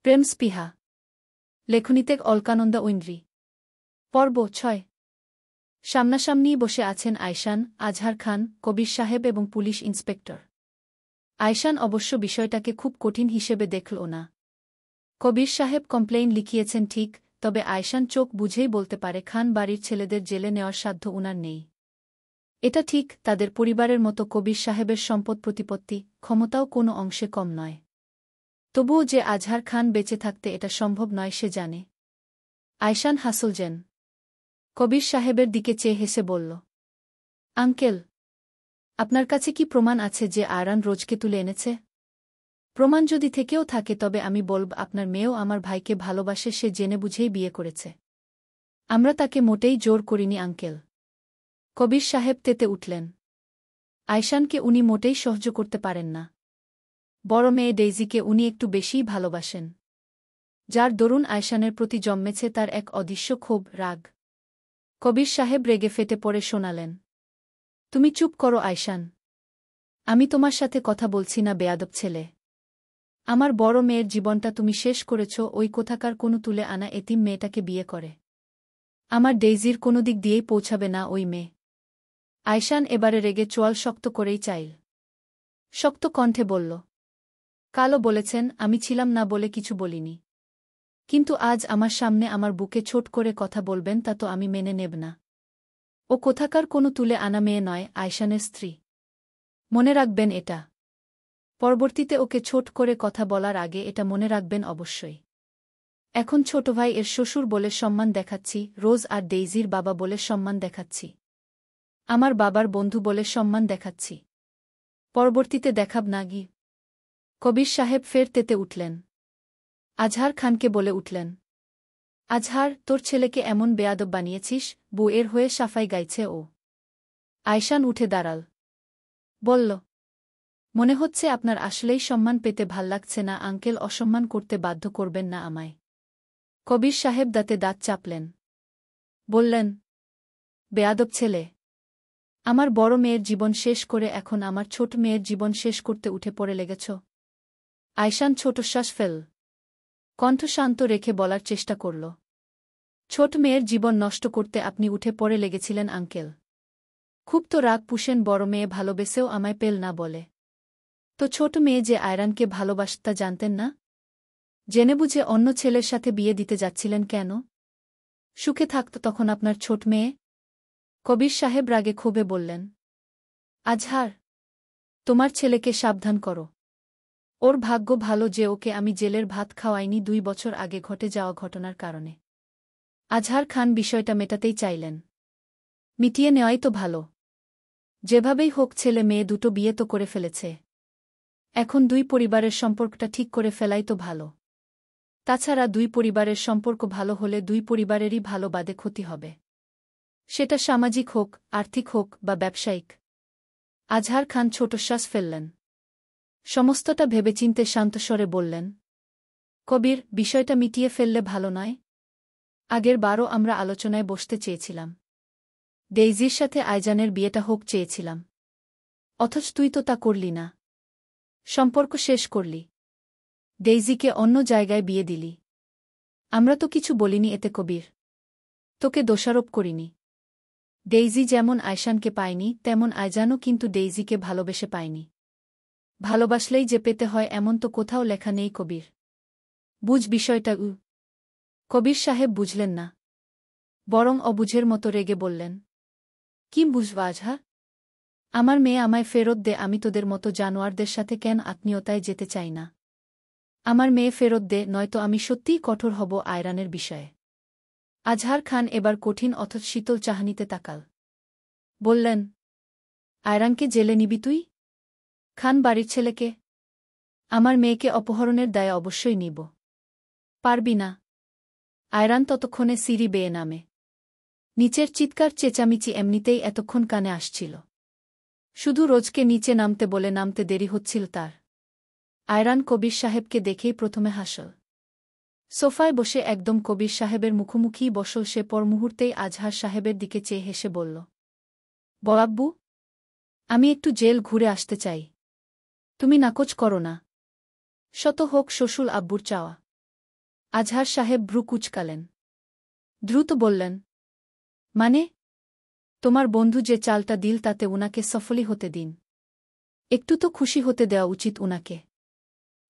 প্রেম স্পৃহা। লেখনীতে অলকানন্দা ঐন্দ্রী। পর্ব ৬। সামনাসামনিই বসে আছেন আয়শান, আজহার খান, কবির সাহেব এবং পুলিশ ইন্সপেক্টর। আয়শান অবশ্য বিষয়টাকে খুব কঠিন হিসেবে দেখল না। কবির সাহেব কমপ্লেইন লিখিয়েছেন ঠিক, তবে আয়শান চোখ বুঝেই বলতে পারে খান বাড়ির ছেলেদের জেলে নেওয়ার সাধ্য উনার নেই। এটা ঠিক, তাদের পরিবারের মতো কবির সাহেবের সম্পদ প্রতিপত্তি, ক্ষমতাও কোনো অংশে কম নয়। তবুও যে আজহার খান বেঁচে থাকতে এটা সম্ভব নয় সে জানে। আয়শান হাসলজেন কবির সাহেবের দিকে চেয়ে হেসে বলল, আঙ্কেল, আপনার কাছে কি প্রমাণ আছে যে আয়রান রোজকে তুলে এনেছে? প্রমাণ যদি থেকেও থাকে তবে আমি বলব আপনার মেয়েও আমার ভাইকে ভালোবাসে, সে জেনে বুঝেই বিয়ে করেছে। আমরা তাকে মোটেই জোর করিনি আঙ্কেল। কবির সাহেব তেতে উঠলেন। আয়শানকে উনি মোটেই সহ্য করতে পারেন না। বড় মেয়ে ডেইজিকে উনি একটু বেশিই ভালোবাসেন, যার দরুন আয়শানের প্রতি জন্মেছে তার এক অদৃশ্য ক্ষোভ, রাগ। কবির সাহেব রেগে ফেটে পড়ে শোনালেন, তুমি চুপ করো আয়শান। আমি তোমার সাথে কথা বলছি না বেয়াদব ছেলে। আমার বড় মেয়ের জীবনটা তুমি শেষ করেছ ওই কোথাকার কোনো তুলে আনা এতিম মেয়েটাকে বিয়ে করে। আমার ডেইজির কোনো দিক দিয়েই পৌঁছাবে না ওই মেয়ে। আয়শান এবারে রেগে চোয়াল শক্ত করেই চাইল। শক্ত কণ্ঠে বলল, কালও বলেছেন আমি ছিলাম না বলে কিছু বলিনি। কিন্তু আজ আমার সামনে আমার বুকে ছোট করে কথা বলবেন তা তো আমি মেনে নেব না। ও কোথাকার কোনো তুলে আনা মেয়ে নয়, আয়শানের স্ত্রী। মনে রাখবেন এটা। পরবর্তীতে ওকে ছোট করে কথা বলার আগে এটা মনে রাখবেন অবশ্যই। এখন ছোট ভাই এর শ্বশুর বলে সম্মান দেখাচ্ছি, রোজ আর ডেইজির বাবা বলে সম্মান দেখাচ্ছি, আমার বাবার বন্ধু বলে সম্মান দেখাচ্ছি। পরবর্তীতে দেখাব না গি। কবির সাহেব ফের তেতে উঠলেন। আজহার খানকে বলে উঠলেন, আজহার, তোর ছেলেকে এমন বেয়াদব বানিয়েছিস, বউয়ের হয়ে সাফাই গাইছে ও। আয়শান উঠে দাঁড়াল। বলল, মনে হচ্ছে আপনার আসলেই সম্মান পেতে ভাল লাগছে না আঙ্কেল, অসম্মান করতে বাধ্য করবেন না আমায়। কবির সাহেব দাঁতে দাঁত চাপলেন। বললেন, বেয়াদব ছেলে। আমার বড় মেয়ের জীবন শেষ করে এখন আমার ছোট মেয়ের জীবন শেষ করতে উঠে পড়ে লেগেছ। আয়শান ছোটশ্বাস ফেল। কণ্ঠ শান্ত রেখে বলার চেষ্টা করল, ছোট মেয়ের জীবন নষ্ট করতে আপনি উঠে পড়ে লেগেছিলেন আঙ্কেল। খুব তো রাগ পুষেন বড় মেয়ে ভালোবেসেও আমায় পেল না বলে। তো ছোট মেয়ে যে আয়রানকে ভালোবাসত তা জানতেন না? জেনে বুঝে অন্য ছেলের সাথে বিয়ে দিতে যাচ্ছিলেন কেন? সুখে থাকত তখন আপনার ছোট মেয়ে? কবির সাহেব রাগে ক্ষোভে বললেন, আজহার, তোমার ছেলেকে সাবধান করো। ওর ভাগ্য ভালো যে ওকে আমি জেলের ভাত খাওয়াইনি 2 বছর আগে ঘটে যাওয়া ঘটনার কারণে। আজহার খান বিষয়টা মেটাতেই চাইলেন। মিটিয়ে নেওয়াই তো ভালো। যেভাবেই হোক ছেলে মেয়ে দুটো বিয়ে তো করে ফেলেছে। এখন 2 পরিবারের সম্পর্কটা ঠিক করে ফেলাই তো ভালো। তাছাড়া 2 পরিবারের সম্পর্ক ভালো হলে 2 পরিবারেরই ভালো বাদে ক্ষতি হবে। সেটা সামাজিক হোক, আর্থিক হোক বা ব্যবসায়িক। আজহার খান ছোটশ্বাস ফেললেন। সমস্তটা ভেবেচিন্তে শান্তস্বরে বললেন, কবির, বিষয়টা মিটিয়ে ফেললে ভালো নয়? আগের বারও আমরা আলোচনায় বসতে চেয়েছিলাম। ডেইজির সাথে আয়জানের বিয়েটা হোক চেয়েছিলাম। অথচ তুই তো তা করলি না। সম্পর্ক শেষ করলি। ডেইজিকে অন্য জায়গায় বিয়ে দিলি। আমরা তো কিছু বলিনি এতে কবির। তোকে দোষারোপ করিনি। ডেইজি যেমন আয়শানকে পায়নি তেমন আয়জানও কিন্তু ডেইজিকে ভালোবেসে পায়নি। ভালোবাসলেই যে পেতে হয় এমন তো কোথাও লেখা নেই কবির। বুঝ বিষয়টা। কবির সাহেব বুঝলেন না, বরং অবুঝের মতো রেগে বললেন, কি বুঝব আজহার? আমার মেয়ে আমায় ফেরত দে, আমি তোদের মতো জানোয়ারদের সাথে কেন আত্মীয়তায় যেতে চাই না। আমার মেয়ে ফেরত দে, নয়তো আমি সত্যিই কঠোর হব আয়রানের বিষয়ে। আজহার খান এবার কঠিন অথচ শীতল চাহনিতে তাকাল। বললেন, আয়রানকে জেলে নিবি তুই? খান বাড়ির ছেলেকে? আমার মেয়েকে অপহরণের দায়ে অবশ্যই নিব। পারবি না। আয়রান ততক্ষণে সিঁড়ি বেয়ে নামে। নিচের চিৎকার চেঁচামেচি এমনিতেই এতক্ষণ কানে আসছিল। শুধু রোজকে নিচে নামতে বলে নামতে দেরি হচ্ছিল তার। আয়রান কবির সাহেবকে দেখেই প্রথমে হাসল। সোফায় বসে একদম কবির সাহেবের মুখোমুখিই বসল সে, পর মুহূর্তেই আজহার সাহেবের দিকে চেয়ে হেসে বলল, বড়াব্বু, আমি একটু জেল ঘুরে আসতে চাই। তুমি নাকচ করো না। শত হোক শ্বশুর আব্বুর চাওয়া। আজহার সাহেব ভ্রু কুঁচকালেন। দ্রুত বললেন, মানে? তোমার বন্ধু যে চালটা দিল তাতে উনাকে সফলই হতে দিন। একটু তো খুশি হতে দেওয়া উচিত উনাকে।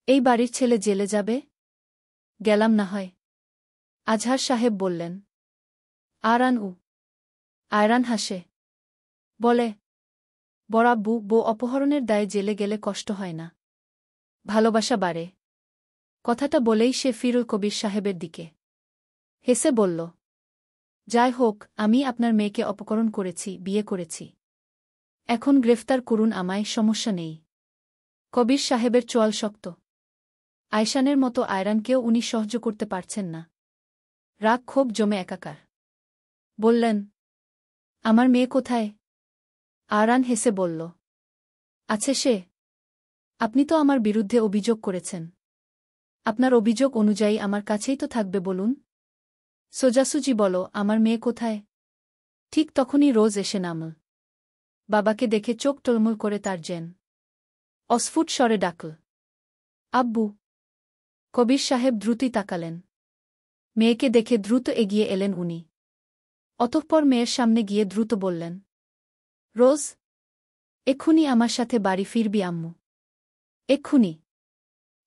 এই বাড়ির ছেলে জেলে যাবে? গেলাম না হয়। আজহার সাহেব বললেন। আয়রান হাসে। বলে, বড়াব্বু, বউ অপহরণের দায়ে জেলে গেলে কষ্ট হয় না, ভালোবাসা বাড়ে। কথাটা বলেই সে ফিরুল কবির সাহেবের দিকে হেসে বলল, যাই হোক, আমি আপনার মেয়েকে অপহরণ করেছি, বিয়ে করেছি। এখন গ্রেফতার করুন আমায়, সমস্যা নেই। কবির সাহেবের চোয়াল শক্ত। আয়শানের মতো আয়রানকেও উনি সহ্য করতে পারছেন না। রাগ ক্ষোভ জমে একাকার। বললেন, আমার মেয়ে কোথায়? আয়রান হেসে বলল, আছে সে। আপনি তো আমার বিরুদ্ধে অভিযোগ করেছেন। আপনার অভিযোগ অনুযায়ী আমার কাছেই তো থাকবে, বলুন। সোজাসুজি বলো, আমার মেয়ে কোথায়? ঠিক তখনই রোজ এসে নামল। বাবাকে দেখে চোখ টলমল করে তার জেন অস্ফুট স্বরে ডাকল, আব্বু। কবির সাহেব দ্রুতই তাকালেন। মেয়েকে দেখে দ্রুত এগিয়ে এলেন উনি। অতঃপর মেয়ের সামনে গিয়ে দ্রুত বললেন, রোজ, এক্ষুনি আমার সাথে বাড়ি ফিরবি আম্মু। এক্ষুনি।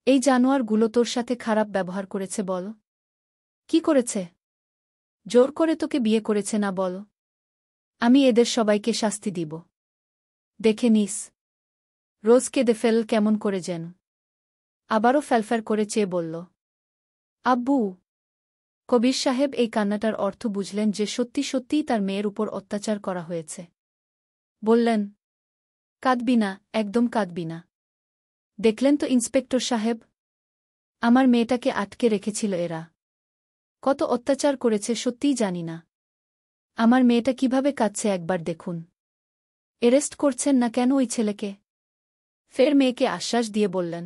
এই জানোয়ারগুলো তোর সাথে খারাপ ব্যবহার করেছে বল? কি করেছে? জোর করে তোকে বিয়ে করেছে না বল? আমি এদের সবাইকে শাস্তি দিব। দেখে নিস। রোজ কেঁদে ফেল কেমন করে যেন। আবারও ফ্যালফ্যাল করে চেয়ে বলল, আব্বু। কবির সাহেব এই কান্নাটার অর্থ বুঝলেন যে সত্যি সত্যিই তার মেয়ের উপর অত্যাচার করা হয়েছে। বললেন, কাঁদবি না, একদম কাঁদবি না। দেখলেন তো ইন্সপেক্টর সাহেব, আমার মেয়েটাকে আটকে রেখেছিল এরা। কত অত্যাচার করেছে সত্যিই জানি না। আমার মেয়েটা কিভাবে কাঁদছে একবার দেখুন। এরেস্ট করছেন না কেন ওই ছেলেকে? ফের মেয়েকে আশ্বাস দিয়ে বললেন,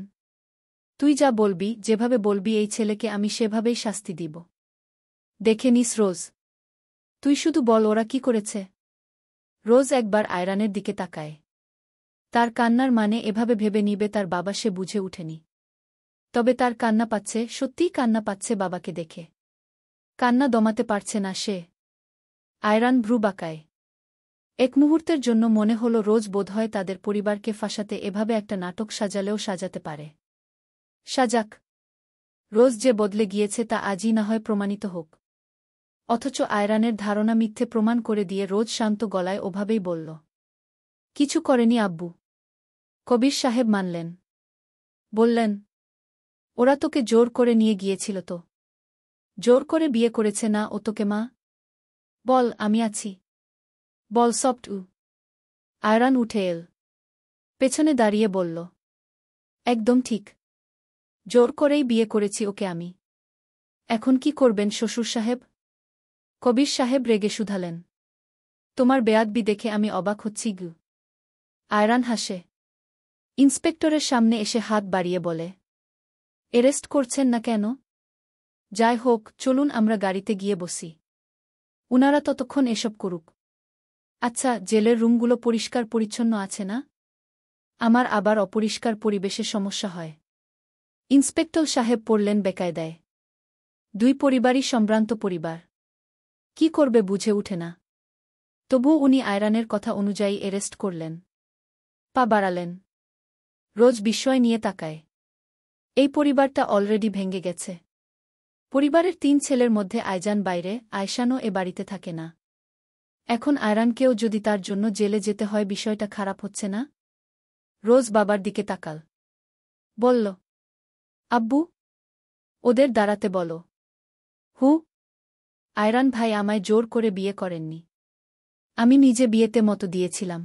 তুই যা বলবি, যেভাবে বলবি এই ছেলেকে আমি সেভাবেই শাস্তি দিব। দেখে নিস রোজ। তুই শুধু বল ওরা কি করেছে। রোজ একবার আয়রানের দিকে তাকায়। তার কান্নার মানে এভাবে ভেবে নিবে তার বাবা, সে বুঝে উঠেনি। তবে তার কান্না পাচ্ছে, সত্যিই কান্না পাচ্ছে বাবাকে দেখে। কান্না দমাতে পারছে না সে। আয়রান ভ্রু বাঁকায়। এক মুহূর্তের জন্য মনে হল রোজ বোধহয় তাদের পরিবারকে ফাঁসাতে এভাবে একটা নাটক সাজালেও সাজাতে পারে। সাজাক। রোজ যে বদলে গিয়েছে তা আজই না হয় প্রমাণিত হোক। অথচ আয়রানের ধারণা মিথ্যে প্রমাণ করে দিয়ে রোজ শান্ত গলায় ওভাবেই বলল, কিছু করেনি আব্বু। কবির সাহেব মানলেন। বললেন, ওরা তোকে জোর করে নিয়ে গিয়েছিল তো? জোর করে বিয়ে করেছে না ও তোকে মা? বল আমি আছি। বল সফট। আয়রান উঠে এল। পেছনে দাঁড়িয়ে বলল, একদম ঠিক। জোর করেই বিয়ে করেছি ওকে আমি। এখন কি করবেন শ্বশুর সাহেব? কবির সাহেব রেগে শুধালেন। তোমার বেয়াদবি দেখে আমি অবাক হচ্ছি গু। আয়রান হাসে। ইন্সপেক্টরের সামনে এসে হাত বাড়িয়ে বলে, এরেস্ট করছেন না কেন? যাই হোক, চলুন আমরা গাড়িতে গিয়ে বসি। উনারা ততক্ষণ এসব করুক। আচ্ছা, জেলের রুমগুলো পরিষ্কার পরিচ্ছন্ন আছে না? আমার আবার অপরিষ্কার পরিবেশে সমস্যা হয়। ইন্সপেক্টর সাহেব পড়লেন বেকায়দায়। দুই পরিবারই সম্ভ্রান্ত পরিবার। কি করবে বুঝে উঠে না। তবুও উনি আয়রানের কথা অনুযায়ী এরেস্ট করলেন। পা বাড়ালেন। রোজ বিস্ময় নিয়ে তাকায়। এই পরিবারটা অলরেডি ভেঙে গেছে। পরিবারের ৩ ছেলের মধ্যে আয়জান বাইরে, আয়শানও এ বাড়িতে থাকে না। এখন আয়রানকেও যদি তার জন্য জেলে যেতে হয়, বিষয়টা খারাপ হচ্ছে না? রোজ বাবার দিকে তাকাল। বলল, আব্বু, ওদের দাঁড়াতে বলো। হু? আয়রান ভাই আমায় জোর করে বিয়ে করেননি। আমি নিজে বিয়েতে মতো দিয়েছিলাম।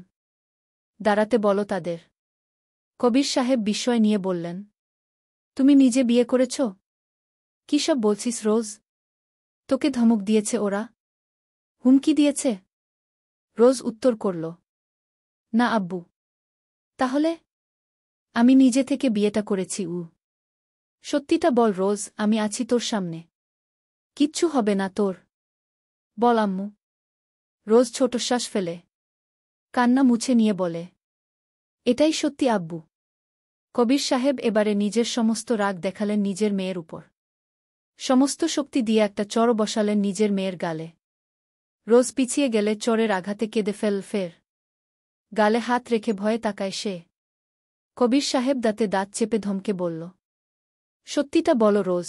দাঁড়াতে বলো তাদের। কবির সাহেব বিস্ময় নিয়ে বললেন, তুমি নিজে বিয়ে করেছ? কি সব বলছিস রোজ? তোকে ধমক দিয়েছে ওরা? হুমকি দিয়েছে? রোজ উত্তর করল, না আব্বু। তাহলে? আমি নিজে থেকে বিয়েটা করেছি। সত্যিটা বল রোজ, আমি আছি তোর সামনে। কিচ্ছু হবে না তোর। বল আম্মু। রোজ ছোট শ্বাস ফেলে কান্না মুছে নিয়ে বলে, এটাই সত্যি আব্বু। কবির সাহেব এবারে নিজের সমস্ত রাগ দেখালেন নিজের মেয়ের উপর। সমস্ত শক্তি দিয়ে একটা চড় বসালেন নিজের মেয়ের গালে। রোজ পিছিয়ে গেলে চড়ের আঘাতে কেঁদে ফের গালে হাত রেখে ভয়ে তাকায় সে। কবির সাহেব দাঁতে দাঁত চেপে ধমকে বলল, সত্যিটা বলো রোজ,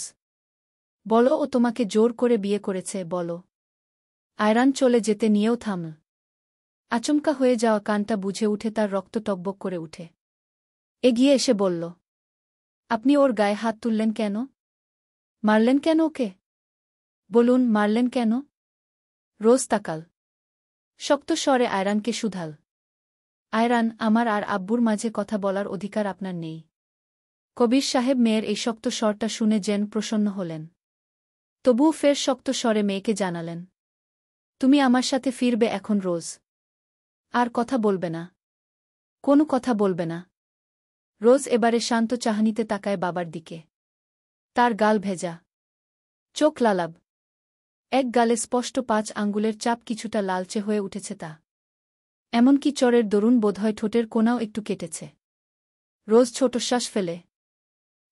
বলো ও তোমাকে জোর করে বিয়ে করেছে, বলো। আয়রান চলে যেতে নিয়েও থামল। আচমকা হয়ে যাওয়া কানটা বুঝে উঠে তার রক্ত টকবক করে উঠে। এগিয়ে এসে বলল, আপনি ওর গায়ে হাত তুললেন কেন? মারলেন কেন ওকে? বলুন, মারলেন কেন? রোজ তাকাল। শক্ত স্বরে আয়রানকে শুধাল, আয়রান, আমার আর আব্বুর মাঝে কথা বলার অধিকার আপনার নেই। কবির সাহেব মেয়ের এই শক্ত স্বরটা শুনে যেন প্রসন্ন হলেন। তবুও ফের শক্ত স্বরে মেয়েকে জানালেন, তুমি আমার সাথে ফিরবে এখন রোজ। আর কথা বলবে না, কোনো কথা বলবে না। রোজ এবারে শান্ত চাহনিতে তাকায় বাবার দিকে। তার গাল ভেজা, চোখ লালাব, এক গালে স্পষ্ট 5 আঙ্গুলের চাপ কিছুটা লালচে হয়ে উঠেছে তা। এমনকি চরের দরুন বোধহয় ঠোঁটের কোনাও একটু কেটেছে। রোজ ছোট শ্বাস ফেলে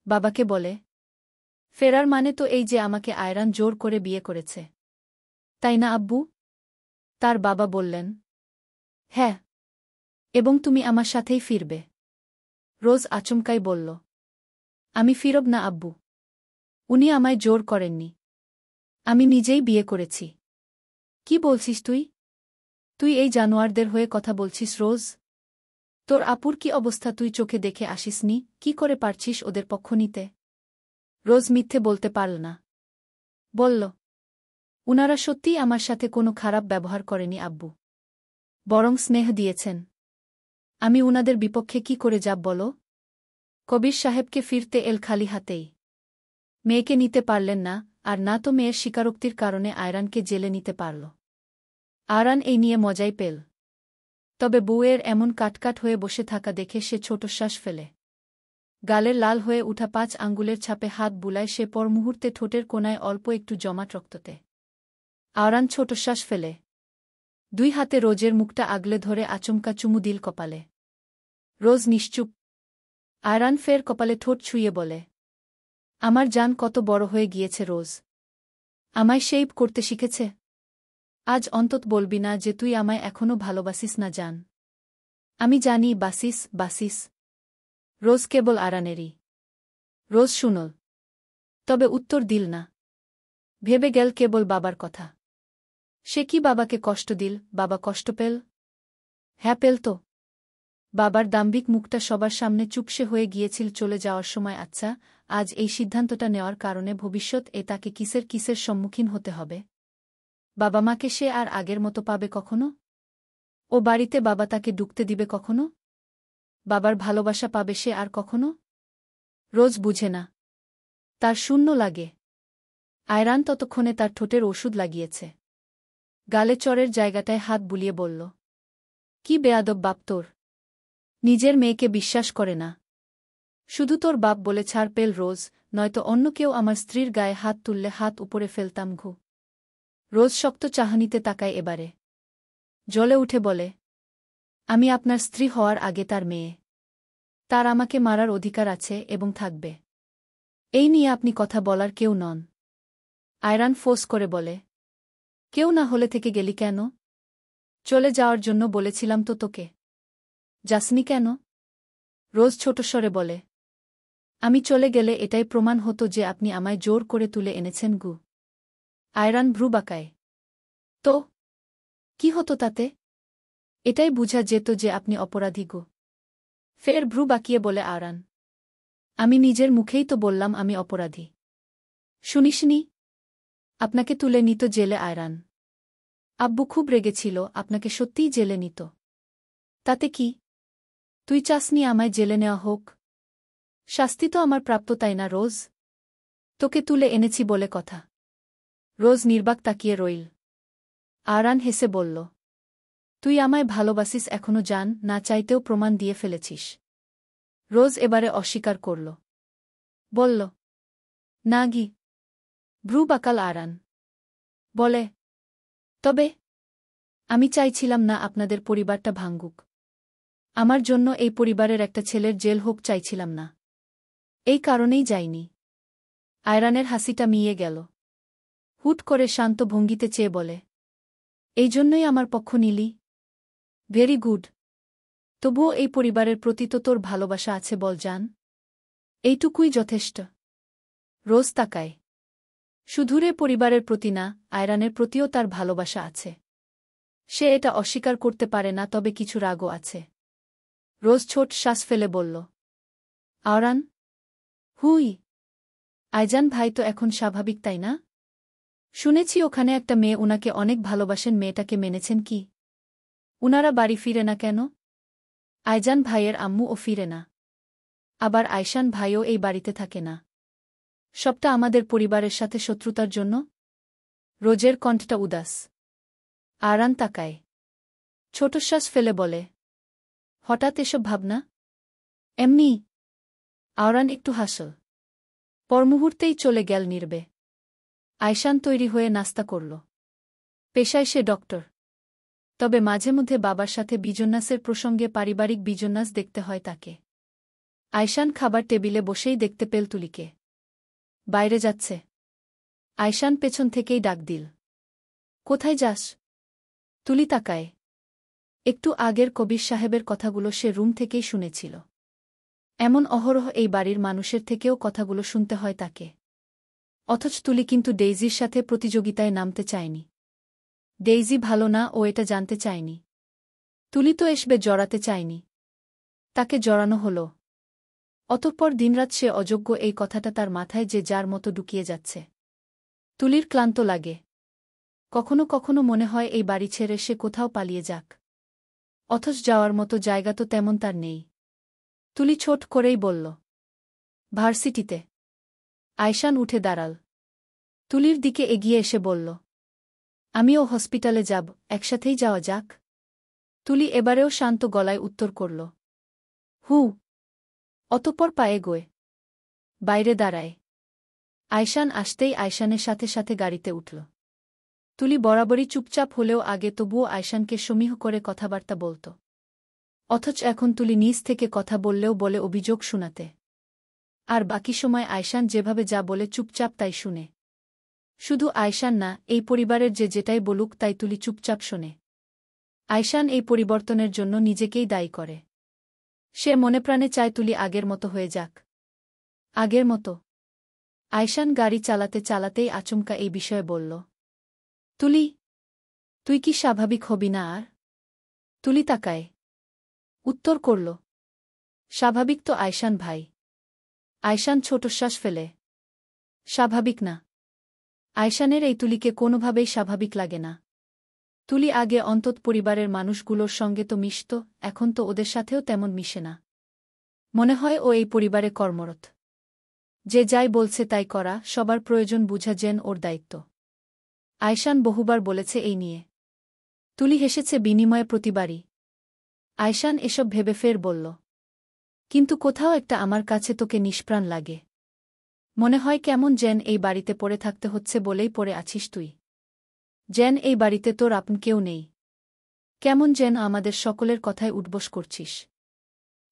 বাবাকে বলে, ফেরার মানে তো এই যে আমাকে আয়রান জোর করে বিয়ে করেছে, তাই না আব্বু? তার বাবা বললেন, হ্যাঁ, এবং তুমি আমার সাথেই ফিরবে। রোজ আচমকাই বলল, আমি ফিরব না আব্বু, উনি আমায় জোর করেননি, আমি নিজেই বিয়ে করেছি। কি বলছিস তুই? তুই এই জানোয়ারদের হয়ে কথা বলছিস রোজ? তোর আপুর কি অবস্থা তুই চোখে দেখে আসিসনি, কি করে পারছিস ওদের পক্ষ নিতে? রোজ মিথ্যে বলতে পারল না। বলল, উনারা সত্যিই আমার সাথে কোনো খারাপ ব্যবহার করেনি আব্বু, বরং স্নেহ দিয়েছেন। আমি উনাদের বিপক্ষে কি করে যাব বলো? কবির সাহেবকে ফিরতে এল খালি হাতেই। মেয়েকে নিতে পারলেন না, আর না তো মেয়ের স্বীকারোক্তির কারণে আয়রানকে জেলে নিতে পারল। আয়রান এই নিয়ে মজাই পেল। তবে বউয়ের এমন কাটকাট হয়ে বসে থাকা দেখে সে ছোট শ্বাস ফেলে। গালের লাল হয়ে উঠা 5 আঙ্গুলের ছাপে হাত বুলায় সে পর মুহূর্তে ঠোঁটের কোনায় অল্প একটু জমাট রক্ততে। আয়রান ছোট শ্বাস ফেলে 2 হাতে রোজের মুখটা আগলে ধরে আচমকা চুমু দিল কপালে। রোজ নিশ্চুপ। আয়রান ফের কপালে ঠোঁট ছুঁয়ে বলে, আমার জান কত বড় হয়ে গিয়েছে রোজ, আমায় শেভ করতে শিখেছে। আজ অন্তত বলবি না যে তুই আমায় এখনো ভালোবাসিস না জান। আমি জানি বাসিস। রোজ কেবল আয়রানেরই। রোজ শুনল, তবে উত্তর দিল না। ভেবে গেল কেবল বাবার কথা। সে কি বাবাকে কষ্ট দিল, বাবা কষ্ট পেল? হ্যাঁ পেল তো। বাবার দাম্ভিক মুখটা সবার সামনে চুপসে হয়ে গিয়েছিল চলে যাওয়ার সময়। আচ্ছা, আজ এই সিদ্ধান্তটা নেওয়ার কারণে ভবিষ্যৎ তাকে কিসের সম্মুখীন হতে হবে? বাবা মাকে সে আর আগের মতো পাবে কখনো? ও বাড়িতে বাবা তাকে ঢুকতে দিবে কখনো? বাবার ভালোবাসা পাবে সে আর কখনো? রোজ বুঝে না। তার শূন্য লাগে। আয়রান ততক্ষণে তার ঠোঁটের ওষুধ লাগিয়েছে। গালে চরের জায়গাটায় হাত বুলিয়ে বলল, কি বেয়াদব বাপ তোর! নিজের মেয়েকে বিশ্বাস করে না। শুধু তোর বাপ বলে ছাড় পেল রোজ, নয়তো অন্য কেউ আমার স্ত্রীর গায়ে হাত তুললে হাত উপরে ফেলতাম ঘু। রোজ শক্ত চাহনিতে তাকায় এবারে। জ্বলে উঠে বলে, আমি আপনার স্ত্রী হওয়ার আগে তার মেয়ে। তার আমাকে মারার অধিকার আছে এবং থাকবে। এই নিয়ে আপনি কথা বলার কেউ নন। আয়রান ফোঁস করে বলে, কেউ না হলে থেকে গেলি কেন? চলে যাওয়ার জন্য বলেছিলাম তো তোকে। যাসনি কেন? রোজ ছোট স্বরে বলে, আমি চলে গেলে এটাই প্রমাণ হতো যে আপনি আমায় জোর করে তুলে এনেছেন গু। আয়রান ভ্রু বাঁকায়। তো কি হতো তাতে? এটাই বুঝা যেত যে আপনি অপরাধী গো। ফের ভ্রু বাঁকিয়ে বলে আয়রান, আমি নিজের মুখেই তো বললাম আমি অপরাধী। শুনিসনি? আপনাকে তুলে নিত জেলে আয়রান। আব্বু খুব রেগেছিল, আপনাকে সত্যিই জেলে নিত। তাতে কি? তুই চাসনি আমায় জেলে নেওয়া হোক? শাস্তি তো আমার প্রাপ্য, তাই না রোজ? তোকে তুলে এনেছি বলে কথা। রোজ নির্বাক তাকিয়ে রইল। আয়রান হেসে বলল, তুই আমায় ভালোবাসিস এখনো জান, না চাইতেও প্রমাণ দিয়ে ফেলেছিস। রোজ এবারে অস্বীকার করল। বলল, না গি। ভ্রু বাঁকাল আয়রান। বলে, তবে আমি চাইছিলাম না আপনাদের পরিবারটা ভাঙ্গুক। আমার জন্য এই পরিবারের একটা ছেলের জেল হোক চাইছিলাম না। এই কারণেই যাইনি। আয়রানের হাসিটা মিইয়ে গেল। হুট করে শান্ত ভঙ্গিতে চেয়ে বলে, এই জন্যই আমার পক্ষ নিলি? Very good. তবুও এই পরিবারের প্রতি তো তোর ভালোবাসা আছে বল জান। এইটুকুই যথেষ্ট। রোজ তাকায়। শুধুরে পরিবারের প্রতি না, আয়রানের প্রতিও তার ভালোবাসা আছে। সে এটা অস্বীকার করতে পারে না, তবে কিছু রাগও আছে। রোজ ছোট শ্বাস ফেলে বলল, আয়রান? হুই। আইজান ভাই তো এখন স্বাভাবিক, তাই না? শুনেছি ওখানে একটা মেয়ে উনাকে অনেক ভালোবাসেন, মেয়েটাকে মেনেছেন কি? উনারা বাড়ি ফিরে না কেন? আইজান ভাইয়ের আম্মুও ফিরে না। আবার আয়শান ভাইও এই বাড়িতে থাকে না। সবটা আমাদের পরিবারের সাথে শত্রুতার জন্য? রোজের কণ্ঠটা উদাস। আয়রান তাকায়। ছোট শ্বাস ফেলে বলে, হঠাৎ এসব ভাবনা? এমনি। আয়রান একটু হাসল। পরমুহূর্তেই চলে গেল নির্বে। আয়শান তৈরি হয়ে নাস্তা করল। পেশায় সে ডক্টর। তবে মাঝে মধ্যে বাবার সাথে বিজন্যাসের প্রসঙ্গে পারিবারিক বিজন্যাস দেখতে হয় তাকে। আয়শান খাবার টেবিলে বসেই দেখতে পেল তুলিকে। বাইরে যাচ্ছে। আয়শান পেছন থেকেই ডাক দিল, কোথায় যাস? তুলি তাকায়। একটু আগের কবির সাহেবের কথাগুলো সে রুম থেকেই শুনেছিল। এমন অহরহ এই বাড়ির মানুষের থেকেও কথাগুলো শুনতে হয় তাকে। অথচ তুলি কিন্তু ডেইজির সাথে প্রতিযোগিতায় নামতে চায়নি। ডেইজি ভালো না, ও এটা জানতে চায়নি। তুলি তো এসবে জড়াতে চায়নি। তাকে জড়ানো হল। অতঃপর দিনরাত সে অযোগ্য, এই কথাটা তার মাথায় যে যার মতো ঢুকিয়ে যাচ্ছে। তুলির ক্লান্ত লাগে। কখনো কখনো মনে হয় এই বাড়ি ছেড়ে সে কোথাও পালিয়ে যাক। অথচ যাওয়ার মতো জায়গা তো তেমন তার নেই। তুলি ছোট করেই বলল, ভার্সিটিতে। আয়শান উঠে দাঁড়াল। তুলির দিকে এগিয়ে এসে বলল, আমিও হসপিটালে যাব, একসাথেই যাওয়া যাক। তুলি এবারেও শান্ত গলায় উত্তর করল, হু। অতঃপর পায়ে গোয়ে বাইরে দাঁড়ায়। আয়শান আসতেই আয়শানের সাথে সাথে গাড়িতে উঠল। তুলি বরাবরই চুপচাপ হলেও আগে তবুও আয়শানকে সমীহ করে কথাবার্তা বলত। অথচ এখন তুলি নিজ থেকে কথা বললেও বলে অভিযোগ শোনাতে। আর বাকি সময় আয়শান যেভাবে যা বলে চুপচাপ তাই শুনে। শুধু আয়শান না, এই পরিবারের যে যেটাই বলুক তাই তুলি চুপচাপ শোনে। আয়শান এই পরিবর্তনের জন্য নিজেকেই দায়ী করে। সে মনে প্রাণে চায় তুলি আগের মতো হয়ে যাক। আগের মতো। আয়শান গাড়ি চালাতে চালাতেই আচমকা এই বিষয়ে বলল, তুলি, তুই কি স্বাভাবিক হবি না আর? তুলি তাকায়। উত্তর করল, স্বাভাবিক তো আয়শান ভাই। আয়শান ছোট শ্বাস ফেলে, স্বাভাবিক না। আয়শানের এই তুলিকে কোনোভাবেই স্বাভাবিক লাগে না। তুলি আগে অন্তত পরিবারের মানুষগুলোর সঙ্গে তো মিশত, এখন তো ওদের সাথেও তেমন মিশে না। মনে হয় ও এই পরিবারে কর্মরত। যে যাই বলছে তাই করা, সবার প্রয়োজন বুঝা যেন ওর দায়িত্ব। আয়শান বহুবার বলেছে এই নিয়ে। তুলি হেসেছে বিনিময়ে প্রতিবারই। আয়শান এসব ভেবে ফের বলল, কিন্তু কোথাও একটা আমার কাছে তোকে নিষ্প্রাণ লাগে। মনে হয় কেমন যেন এই বাড়িতে পড়ে থাকতে হচ্ছে বলেই পড়ে আছিস তুই। যেন এই বাড়িতে তোর আপন কেউ নেই। কেমন যেন আমাদের সকলের কথায় উঠবোস করছিস।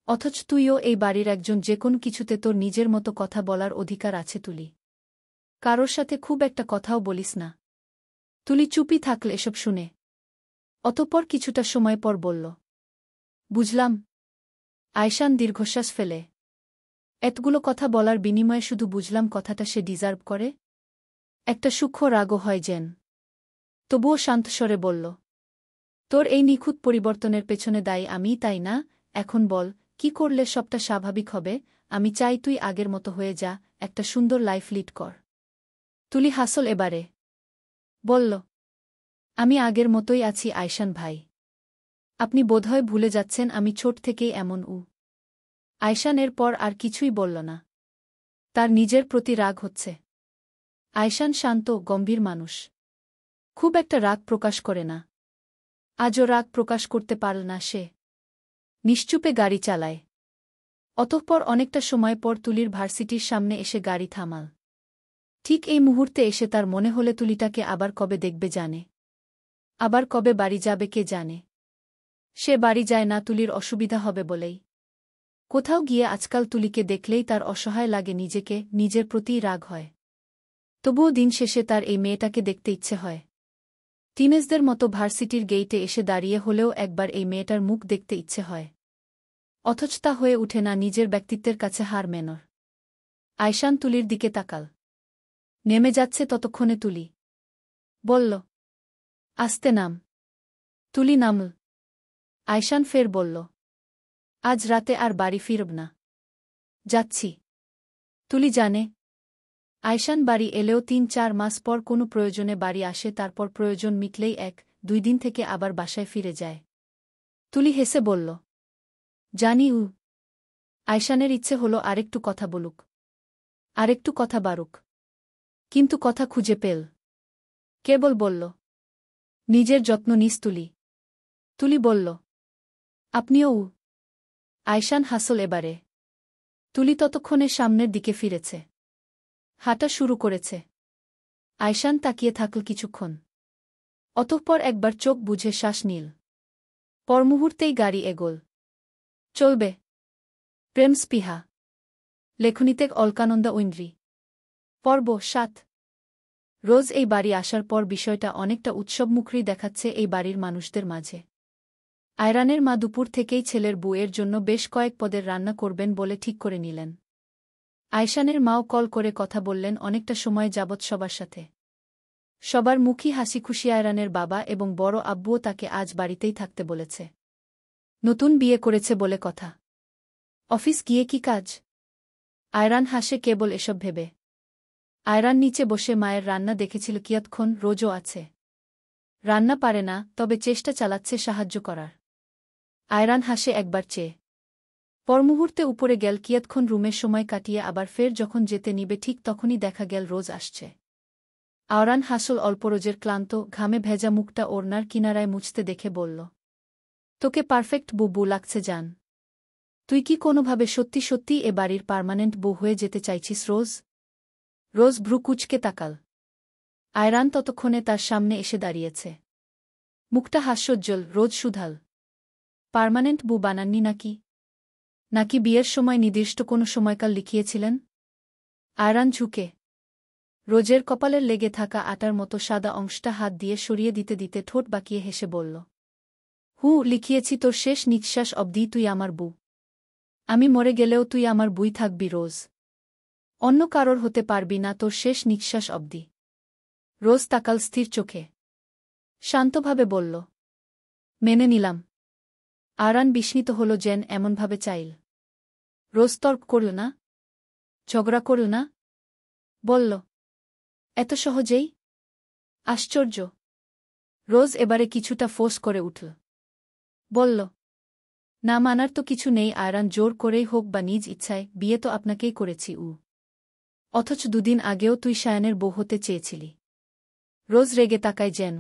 অথচ তুইও এই বাড়ির একজন, যে কোন কিছুতে তোর নিজের মতো কথা বলার অধিকার আছে। তুলি কারোর সাথে খুব একটা কথাও বলিস না। তুলি চুপই থাকলে এসব শুনে। অতঃপর কিছুটা সময় পর বলল, বুঝলাম। আয়শান দীর্ঘশ্বাস ফেলে। এতগুলো কথা বলার বিনিময়ে শুধু বুঝলাম কথাটা সে ডিজার্ভ করে? একটা সূক্ষ্ম রাগও হয় যেন। তবুও শান্তস্বরে বলল, তোর এই নিখুঁত পরিবর্তনের পেছনে দায়ী আমি, তাই না? এখন বল, কি করলে সবটা স্বাভাবিক হবে? আমি চাই তুই আগের মতো হয়ে যা, একটা সুন্দর লাইফ লিড কর। তুলি হাসল এবারে। বলল, আমি আগের মতোই আছি আয়শান ভাই। আপনি বোধহয় ভুলে যাচ্ছেন আমি ছোট থেকেই এমন। আয়শান এরপর আর কিছুই বলল না। তার নিজের প্রতি রাগ হচ্ছে। আয়শান শান্ত, গম্ভীর মানুষ। খুব একটা রাগ প্রকাশ করে না। আজও রাগ প্রকাশ করতে পারল না সে। নিশ্চুপে গাড়ি চালায়। অতঃপর অনেকটা সময় পর তুলির ভার্সিটির সামনে এসে গাড়ি থামাল। ঠিক এই মুহূর্তে এসে তার মনে হলে তুলিটাকে আবার কবে দেখবে জানে। আবার কবে বাড়ি যাবে কে জানে। সে বাড়ি যায় না তুলির অসুবিধা হবে বলেই। কোথাও গিয়ে আজকাল তুলিকে দেখলেই তার অসহায় লাগে, নিজেকে, নিজের প্রতিই রাগ হয়। তবুও দিন শেষে তার এই মেয়েটাকে দেখতে ইচ্ছে হয়। টিনেজদের মতো ভার্সিটির গেইটে এসে দাঁড়িয়ে হলেও একবার এই মেয়েটার মুখ দেখতে ইচ্ছে হয়। অথচ তা হয়ে উঠে না নিজের ব্যক্তিত্বের কাছে হার মেনর। আয়শান তুলির দিকে তাকাল। নেমে যাচ্ছে ততক্ষণে তুলি বলল, আস্তে নাম। তুলি নামল। আয়শান ফের বলল, আজ রাতে আর বাড়ি ফিরব না। যাচ্ছি। তুলি জানে আয়শান বাড়ি এলেও ৩-৪ মাস পর কোনো প্রয়োজনে বাড়ি আসে, তারপর প্রয়োজন মিটলেই ১-২ দিন থেকে আবার বাসায় ফিরে যায়। তুলি হেসে বলল, জানি আয়শানের ইচ্ছে হলো আরেকটু কথা বলুক, আরেকটু কথা বাড়ুক। কিন্তু কথা খুঁজে পেল। কেবল বলল, নিজের যত্ন নিস তুলি। তুলি বলল, আপনিও আয়শান হাসল এবারে। তুলি ততক্ষণে সামনের দিকে ফিরেছে। হাঁটা শুরু করেছে। আয়শান তাকিয়ে থাকল কিছুক্ষণ। অতঃপর একবার চোখ বুঝে শ্বাস নিল। পরমুহূর্তেই গাড়ি এগোল। চলবে। প্রেম স্পৃহা। লেখনীতে অলকানন্দা ঐন্দ্রী। পর্ব ৭। রোজ এই বাড়ি আসার পর বিষয়টা অনেকটা উৎসবমুখরই দেখাচ্ছে এই বাড়ির মানুষদের মাঝে। আয়রানের মা দুপুর থেকেই ছেলের বউয়ের জন্য বেশ কয়েক পদের রান্না করবেন বলে ঠিক করে নিলেন। আয়শানের মাও কল করে কথা বললেন অনেকটা সময় যাবৎ সবার সাথে। সবার মুখই হাসিখুশি। আয়রানের বাবা এবং বড় আব্বুও তাকে আজ বাড়িতেই থাকতে বলেছে। নতুন বিয়ে করেছে বলে কথা। অফিস গিয়ে কি কাজ? আয়রান হাসে কেবল এসব ভেবে। আয়রান নিচে বসে মায়ের রান্না দেখেছিল কিয়ৎক্ষণ। রোজও আছে। রান্না পারে না, তবে চেষ্টা চালাচ্ছে সাহায্য করার। আয়রান হাসে একবার চেয়ে। পরমুহূর্তে উপরে গেল কিয়ৎক্ষণ রুমে সময় কাটিয়ে আবার ফের যখন যেতে নিবে ঠিক তখনই দেখা গেল রোজ আসছে। আয়রান হাসল অল্প। রোজের ক্লান্ত ঘামে ভেজা মুখটা ওড়নার কিনারায় মুছতে দেখে বলল, তোকে পারফেক্ট বউ লাগছে জান। তুই কি কোনোভাবে সত্যি সত্যি এ বাড়ির পার্মানেন্ট বউ হয়ে যেতে চাইছিস রোজ? রোজ ভ্রু কুঁচকে তাকাল। আয়রান ততক্ষণে তার সামনে এসে দাঁড়িয়েছে। মুখটা হাস্যোজ্জ্বল। রোজ শুধাল, পার্মানেন্ট বউ বানাননি নাকি? নাকি বিয়ের সময় নির্দিষ্ট কোনো সময়কাল লিখিয়েছিলেন? আয়রান ঝুঁকে রোজের কপালের লেগে থাকা আটার মতো সাদা অংশটা হাত দিয়ে সরিয়ে দিতে দিতে ঠোঁট বাঁকিয়ে হেসে বলল, লিখিয়েছি তোর শেষ নিঃশ্বাস অবধি তুই আমার বউ। আমি মরে গেলেও তুই আমার বুই থাকবি রোজ। অন্য কারোর হতে পারবি না তোর শেষ নিঃশ্বাস অবধি। রোজ তাকাল স্থির চোখে। শান্তভাবে বলল, মেনে নিলাম। আয়রান বিস্মিত হল যেন এমনভাবে চাইল। রোজ তর্ক করল না, ঝগড়া করল না, বলল, এত সহজেই? আশ্চর্য। রোজ এবারে কিছুটা ফোঁস করে উঠল। বলল, না মানার তো কিছু নেই আয়রান। জোর করেই হোক বা নিজ ইচ্ছায় বিয়ে তো আপনাকেই করেছি অথচ দুদিন আগেও তুই সায়ানের বউ হতে চেয়েছিলি। রোজ রেগে তাকায় যেন।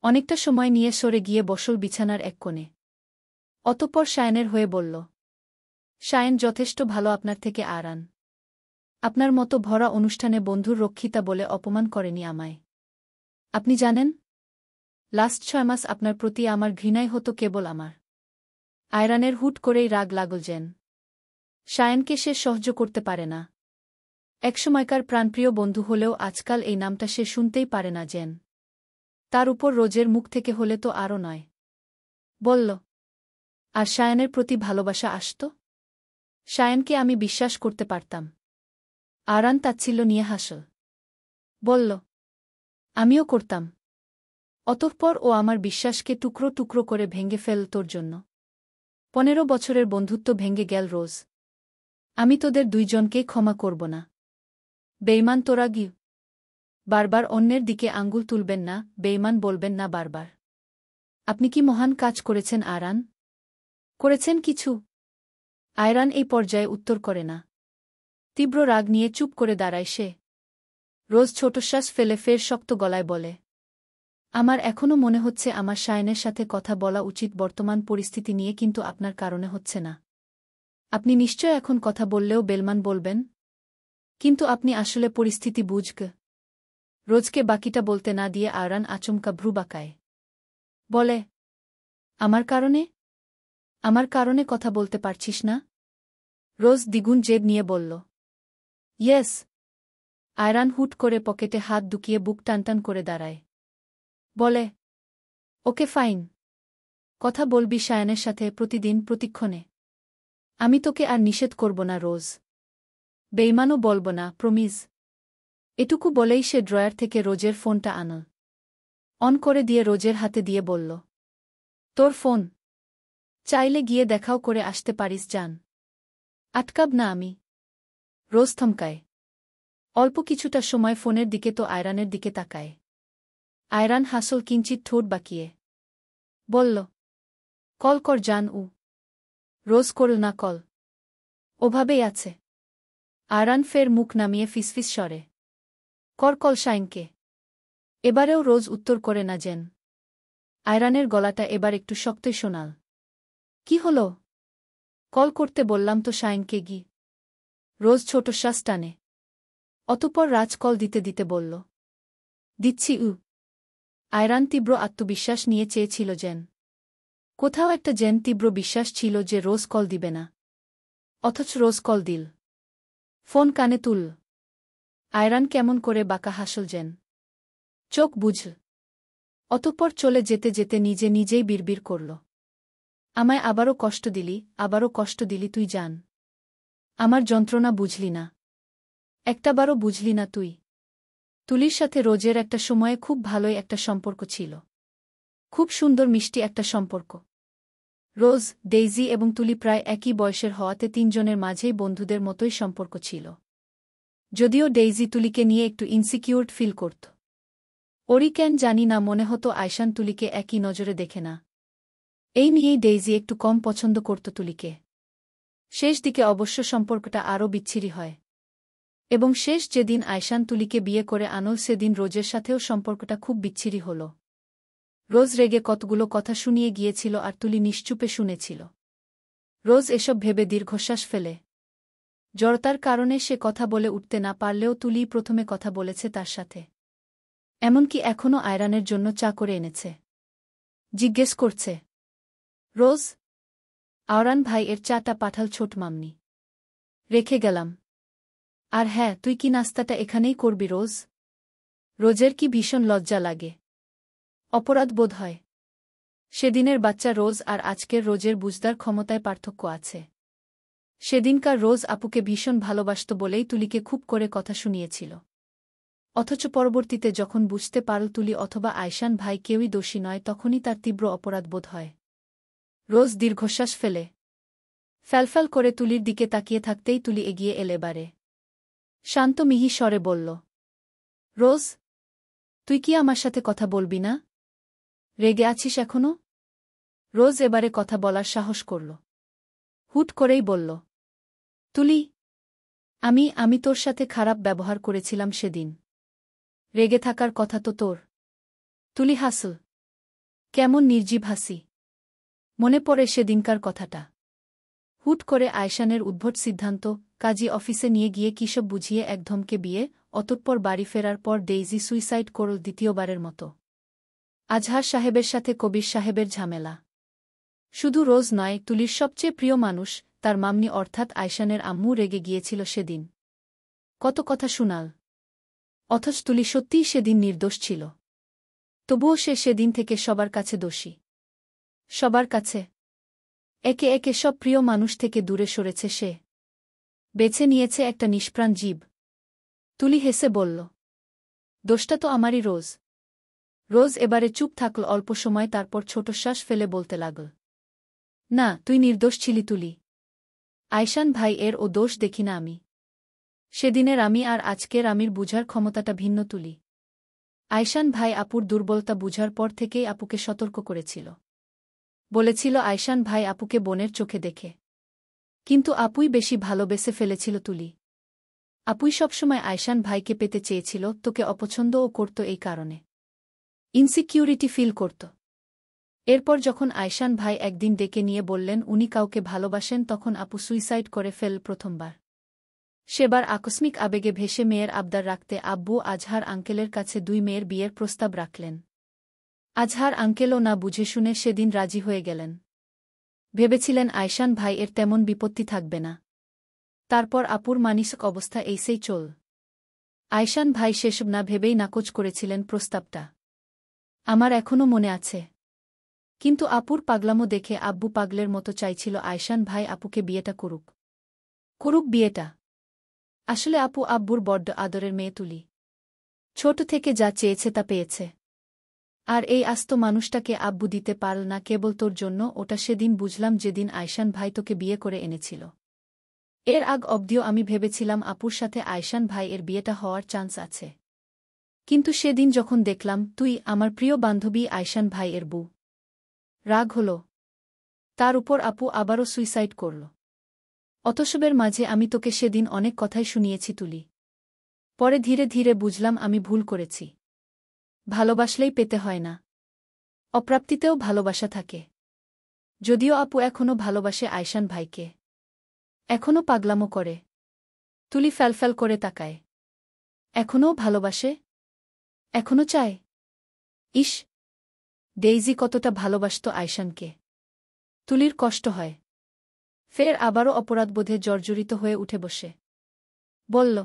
অনেকটা সময় নিয়ে সরে গিয়ে বসল বিছানার এক কোণে। অতঃপর সায়ানের হয়ে বলল, সায়ান যথেষ্ট ভালো আপনার থেকে আয়রান। আপনার মতো ভরা অনুষ্ঠানে বন্ধুর রক্ষিতা বলে অপমান করেনি আমায়। আপনি জানেন, লাস্ট ৬ মাস আপনার প্রতি আমার ঘৃণাই হতো কেবল আমার। আয়রানের হুট করেই রাগ লাগল যেন। সায়ানকে সে সহ্য করতে পারে না। একসময়কার প্রাণপ্রিয় বন্ধু হলেও আজকাল এই নামটা সে শুনতেই পারে না যেন। তার উপর রোজের মুখ থেকে হলে তো আরও নয়। বলল, আর সায়ানের প্রতি ভালোবাসা আসত? সায়ানকে আমি বিশ্বাস করতে পারতাম। আয়রান তাচ্ছিল্য নিয়ে হাসল। বলল, আমিও করতাম। অতঃপর ও আমার বিশ্বাসকে টুকরো টুকরো করে ভেঙে ফেল তোর জন্য। ১৫ বছরের বন্ধুত্ব ভেঙে গেল রোজ। আমি তোদের দুইজনকেই ক্ষমা করব না। বেইমান তোরা গিয়ে বারবার অন্যের দিকে আঙ্গুল তুলবেন না, বেইমান বলবেন না বারবার। আপনি কি মহান কাজ করেছেন আয়রান? করেছেন কিছু? আয়রান এই পর্যায়ে উত্তর করে না। তীব্র রাগ নিয়ে চুপ করে দাঁড়ায় সে। রোজ ছোটশ্বাস ফেলে ফের শক্ত গলায় বলে, আমার এখনও মনে হচ্ছে আমার সায়ানের সাথে কথা বলা উচিত বর্তমান পরিস্থিতি নিয়ে, কিন্তু আপনার কারণে হচ্ছে না। আপনি নিশ্চয় এখন কথা বললেও বেলমান বলবেন। কিন্তু আপনি আসলে পরিস্থিতি বুঝগ। রোজকে বাকিটা বলতে না দিয়ে আয়রান আচমকা ভ্রু বাঁকায়। বলে, আমার কারণে? আমার কারণে কথা বলতে পারছিস না? রোজ দ্বিগুণ জেদ নিয়ে বলল, ইয়েস। আয়রান হুট করে পকেটে হাত ঢুকিয়ে বুক টানটান করে দাঁড়ায়। বলে, ওকে ফাইন। কথা বলবি সায়ানের সাথে প্রতিদিন প্রতিক্ষণে। আমি তোকে আর নিষেধ করব না রোজ। বেইমানও বলব না, প্রমিজ। এটুকু বলেই সে ড্রয়ার থেকে রোজের ফোনটা আনল। অন করে দিয়ে রোজের হাতে দিয়ে বলল, তোর ফোন। চাইলে গিয়ে দেখাও করে আসতে পারিস জান। আটকাব না আমি। রোজ থমকায়। অল্প কিছুটা সময় ফোনের দিকে তো আয়রানের দিকে তাকায়। আয়রান হাসল কিঞ্চিত ঠোঁট বাঁকিয়ে। বলল, কল কর জান। রোজ করল না কল। ওভাবেই আছে। আয়রান ফের মুখ নামিয়ে ফিসফিস স্বরে, কর কল শাইনকে। এবারেও রোজ উত্তর করে না যেন। আয়রানের গলাটা এবার একটু শক্তই শোনাল। কি হল? কল করতে বললাম তো শাইনকে গি। রোজ ছোট শ্বাস টানে। অতঃপর রাজ কল দিতে দিতে বলল, দিচ্ছি। আয়রান তীব্র আত্মবিশ্বাস নিয়ে চেয়েছিল যেন। কোথাও একটা যেন তীব্র বিশ্বাস ছিল যে রোজ কল দিবে না। অথচ রোজ কল দিল। ফোন কানে তুলল। আয়রান কেমন করে বাঁকা হাসল যেন। চোখ বুঝল। অতঃপর চলে যেতে যেতে নিজে নিজেই বিড়বিড় করল, আমায় আবারও কষ্ট দিলি, আবারও কষ্ট দিলি তুই জান। আমার যন্ত্রণা বুঝলি না। একটাবারও বুঝলি না তুই। তুলির সাথে রোজের একটা সময়ে খুব ভালোই একটা সম্পর্ক ছিল। খুব সুন্দর মিষ্টি একটা সম্পর্ক। রোজ, ডেইজি এবং তুলি প্রায় একই বয়সের হওয়াতে তিনজনের মাঝেই বন্ধুদের মতোই সম্পর্ক ছিল। যদিও ডেইজি তুলিকে নিয়ে একটু ইনসিকিউরড ফিল করত। ওরই কেন জানি না মনে হতো আয়শান তুলিকে একই নজরে দেখে না। এই নিয়েই ডেইজি একটু কম পছন্দ করত তুলিকে। শেষ দিকে অবশ্য সম্পর্কটা আরও বিচ্ছিরি হয়। এবং শেষ যেদিন আয়শান তুলিকে বিয়ে করে আনল সেদিন রোজের সাথেও সম্পর্কটা খুব বিচ্ছিরি হল। রোজ রেগে কতগুলো কথা শুনিয়ে গিয়েছিল আর তুলি নিশ্চুপে শুনেছিল। রোজ এসব ভেবে দীর্ঘশ্বাস ফেলে। জড়তার কারণে সে কথা বলে উঠতে না পারলেও তুলিই প্রথমে কথা বলেছে তার সাথে। এমনকি এখনও আয়রানের জন্য চা করে এনেছে। জিজ্ঞেস করছে, রোজ, আওরান ভাই এর চাটা পাঠাল ছোট মামনি। রেখে গেলাম। আর হ্যাঁ, তুই কি নাস্তাটা এখানেই করবি রোজ? রোজের কি ভীষণ লজ্জা লাগে। অপরাধ বোধ হয়। সেদিনের বাচ্চা রোজ আর আজকের রোজের বুঝদার ক্ষমতায় পার্থক্য আছে। সেদিনকার রোজ আপুকে ভীষণ ভালোবাসত বলেই তুলিকে খুব করে কথা শুনিয়েছিল। অথচ পরবর্তীতে যখন বুঝতে পারল তুলি অথবা আয়শান ভাই কেউই দোষী নয় তখনই তার তীব্র অপরাধ বোধ হয়। রোজ দীর্ঘশ্বাস ফেলে। ফ্যালফ্যাল করে তুলির দিকে তাকিয়ে থাকতেই তুলি এগিয়ে এলে বারে। শান্ত মিহি স্বরে বলল, রোজ, তুই কি আমার সাথে কথা বলবি না? রেগে আছিস এখনো? রোজ এবারে কথা বলার সাহস করল। হুট করেই বলল, তুলি, আমি তোর সাথে খারাপ ব্যবহার করেছিলাম সেদিন। রেগে থাকার কথা তো তোর। তুলি হাসল। কেমন নির্জীব হাসি। মনে পড়ে সেদিনকার কথাটা। হুট করে আয়শানের উদ্ভট সিদ্ধান্ত, কাজী অফিসে নিয়ে গিয়ে কিসব বুঝিয়ে একধমকে বিয়ে, অতঃপর বাড়ি ফেরার পর ডেইজি সুইসাইড করল দ্বিতীয়বারের মতো। আজহার সাহেবের সাথে কবির সাহেবের ঝামেলা। শুধু রোজ নয়, তুলির সবচেয়ে প্রিয় মানুষ, তার মামনি অর্থাৎ আয়শানের আম্মু রেগে গিয়েছিল সেদিন। কত কথা শুনাল। অথচ তুলি সত্যিই সেদিন নির্দোষ ছিল। তবুও সে সেদিন থেকে সবার কাছে দোষী। সবার কাছে। একে একে সব প্রিয় মানুষ থেকে দূরে সরেছে সে। বেছে নিয়েছে একটা নিষ্প্রাণ জীব। তুলি হেসে বলল, দোষটা তো আমারই রোজ। রোজ এবারে চুপ থাকল অল্প সময়, তারপর ছোটশ্বাস ফেলে বলতে লাগল, না, তুই নির্দোষ ছিলি তুলি। আয়শান ভাই এর ও দোষ দেখি না আমি। সেদিনের আমি আর আজকের আমির বুঝার ক্ষমতাটা ভিন্ন তুলি। আয়শান ভাই আপুর দুর্বলতা বুঝার পর থেকেই আপুকে সতর্ক করেছিল। বলেছিল আয়শান ভাই আপুকে বোনের চোখে দেখে। কিন্তু আপুই বেশি ভালোবেসে ফেলেছিল তুলি। আপুই সবসময় আয়শান ভাইকে পেতে চেয়েছিল, তোকে অপছন্দও করত এই কারণে। ইনসিকিউরিটি ফিল করত। এরপর যখন আয়শান ভাই একদিন ডেকে নিয়ে বললেন উনি কাউকে ভালোবাসেন তখন আপু সুইসাইড করে ফেল প্রথমবার। সেবার আকস্মিক আবেগে ভেসে মেয়ের আবদার রাখতে আব্বু আজহার আঙ্কেলের কাছে দুই মেয়ের বিয়ের প্রস্তাব রাখলেন। আজহার আঙ্কেলও না বুঝে শুনে সেদিন রাজি হয়ে গেলেন। ভেবেছিলেন আয়শান ভাই এর তেমন বিপত্তি থাকবে না। তারপর আপুর মানসিক অবস্থা এইসেই চল। আয়শান ভাই সেসব না ভেবেই নাকচ করেছিলেন প্রস্তাবটা। আমার এখনও মনে আছে। কিন্তু আপুর পাগলামো দেখে আব্বু পাগলের মতো চাইছিল আয়শান ভাই আপুকে বিয়েটা করুক। করুক বিয়েটা। আসলে আপু আব্বুর বড্ড আদরের মেয়ে তুলি। ছোট থেকে যা চেয়েছে তা পেয়েছে। আর এই আস্ত মানুষটাকে আব্বু দিতে পারল না কেবল তোর জন্য, ওটা সেদিন বুঝলাম যেদিন আয়শান ভাই তোকে বিয়ে করে এনেছিল। এর আগ অবধিও আমি ভেবেছিলাম আপুর সাথে আয়শান ভাই এর বিয়েটা হওয়ার চান্স আছে। কিন্তু সেদিন যখন দেখলাম তুই আমার প্রিয় বান্ধবী আয়শান ভাই এর বউ, রাগ হল। তার উপর আপু আবারও সুইসাইড করল। অতসবের মাঝে আমি তোকে সেদিন অনেক কথাই শুনিয়েছি তুলি। পরে ধীরে ধীরে বুঝলাম আমি ভুল করেছি। ভালোবাসলেই পেতে হয় না, অপ্রাপ্তিতেও ভালোবাসা থাকে। যদিও আপু এখনও ভালোবাসে আয়শান ভাইকে, এখনও পাগলামো করে। তুলি ফ্যালফ্যাল করে তাকায়। এখনও ভালোবাসে? এখনও চায়? ইস, ডেইজি কতটা ভালোবাসত আয়শানকে। তুলির কষ্ট হয়। ফের আবারও অপরাধবোধে জর্জরিত হয়ে উঠে বসে বলল,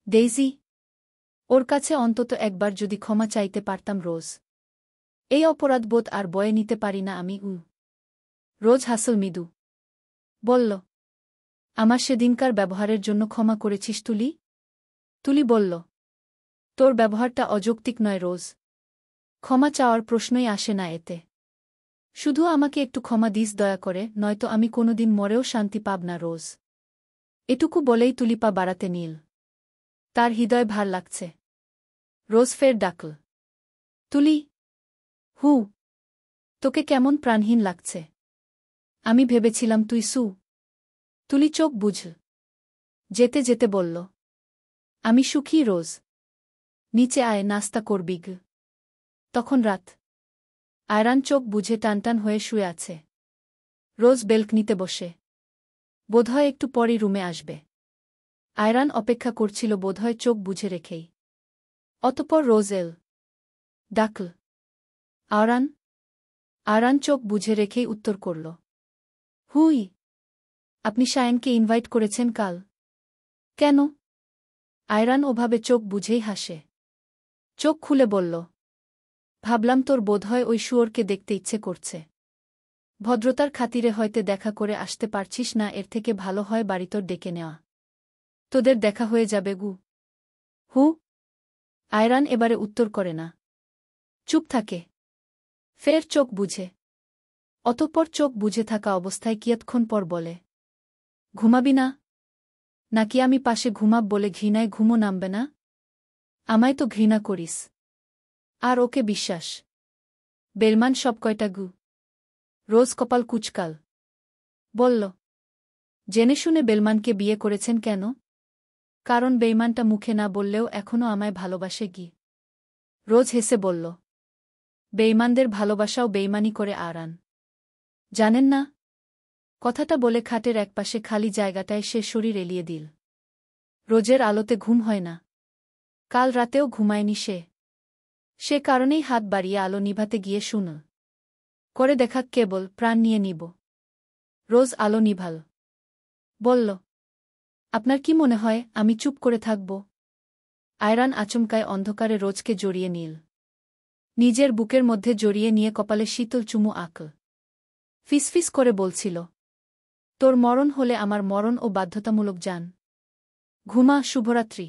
ডেইজি, ওর কাছে অন্তত একবার যদি ক্ষমা চাইতে পারতাম রোজ। এই অপরাধবোধ আর বয়ে নিতে পারি না আমি। রোজ হাসল মৃদু। বলল, আমার সেদিনকার ব্যবহারের জন্য ক্ষমা করেছিস তুলি? তুলি বলল, তোর ব্যবহারটা অযৌক্তিক নয় রোজ। ক্ষমা চাওয়ার প্রশ্নই আসে না এতে। শুধু আমাকে একটু ক্ষমা দিস দয়া করে, নয়তো আমি কোনোদিন মরেও শান্তি পাব না রোজ। এটুকু বলেই তুলি পা বাড়াতে নীল। তার হৃদয় ভার লাগছে। রোজ ফের ডাকল, তুলি। হু, তোকে কেমন প্রাণহীন লাগছে। আমি ভেবেছিলাম তুই সু। তুলি চোখ বুঝল। যেতে যেতে বলল, আমি সুখী রোজ। নিচে আয়, নাস্তা করবি গ। তখন রাত। আয়রান চোখ বুঝে টানটান হয়ে শুয়ে আছে। রোজ বেলকনিতে বসে। বোধহয় একটু পরই রুমে আসবে। আয়রান অপেক্ষা করছিল বোধহয় চোখ বুঝে রেখেই। অতঃপর রোজ এল। ডাকল, আয়রান। আয়রান চোখ বুঝে রেখেই উত্তর করল, হুই। আপনি শায়ানকে ইনভাইট করেছেন কাল? কেন? আয়রান ওভাবে চোখ বুঝেই হাসে। চোখ খুলে বলল, ভাবলাম তোর বোধহয় ওই শুয়োরকে দেখতে ইচ্ছে করছে। ভদ্রতার খাতিরে হয়তো দেখা করে আসতে পারছিস না, এর থেকে ভালো হয় বাড়িতর ডেকে নেওয়া। তোদের দেখা হয়ে যাবে গু। হু। আয়রান এবারে উত্তর করে না, চুপ থাকে। ফের চোখ বুঝে। অতঃপর চোখ বুঝে থাকা অবস্থায় কিয়ৎক্ষণ পর বলে, ঘুমাবি না? নাকি আমি পাশে ঘুমাব বলে ঘৃণায় ঘুমো নামবে না? আমায় তো ঘৃণা করিস। আর ওকে বিশ্বাস। বেলমান সব কয়টা গু। রোজ কপাল কুচকাল। বলল, জেনে শুনে বেলমানকে বিয়ে করেছেন কেন? কারণ বেইমানটা মুখে না বললেও এখনও আমায় ভালোবাসে গি। রোজ হেসে বলল, বেইমানদের ভালোবাসাও বেইমানি করে আরান। জানেন না? কথাটা বলে খাটের একপাশে খালি জায়গাটায় সে শরীর এলিয়ে দিল। রোজের আলোতে ঘুম হয় না। কাল রাতেও ঘুমায়নি সে। সে কারণেই হাত বাড়িয়ে আলো নিভাতে গিয়ে শুনল। করে দেখা কেবল প্রাণ নিয়ে নিব। রোজ আলো নিভাল। বলল, আপনার কি মনে হয় আমি চুপ করে থাকব? আয়রান আচমকায় অন্ধকারে রোজকে জড়িয়ে নিল। নিজের বুকের মধ্যে জড়িয়ে নিয়ে কপালে শীতল চুমু আঁকল। ফিসফিস করে বলছিল, তোর মরণ হলে আমার মরণ ও বাধ্যতামূলক জান। ঘুমা, শুভরাত্রি।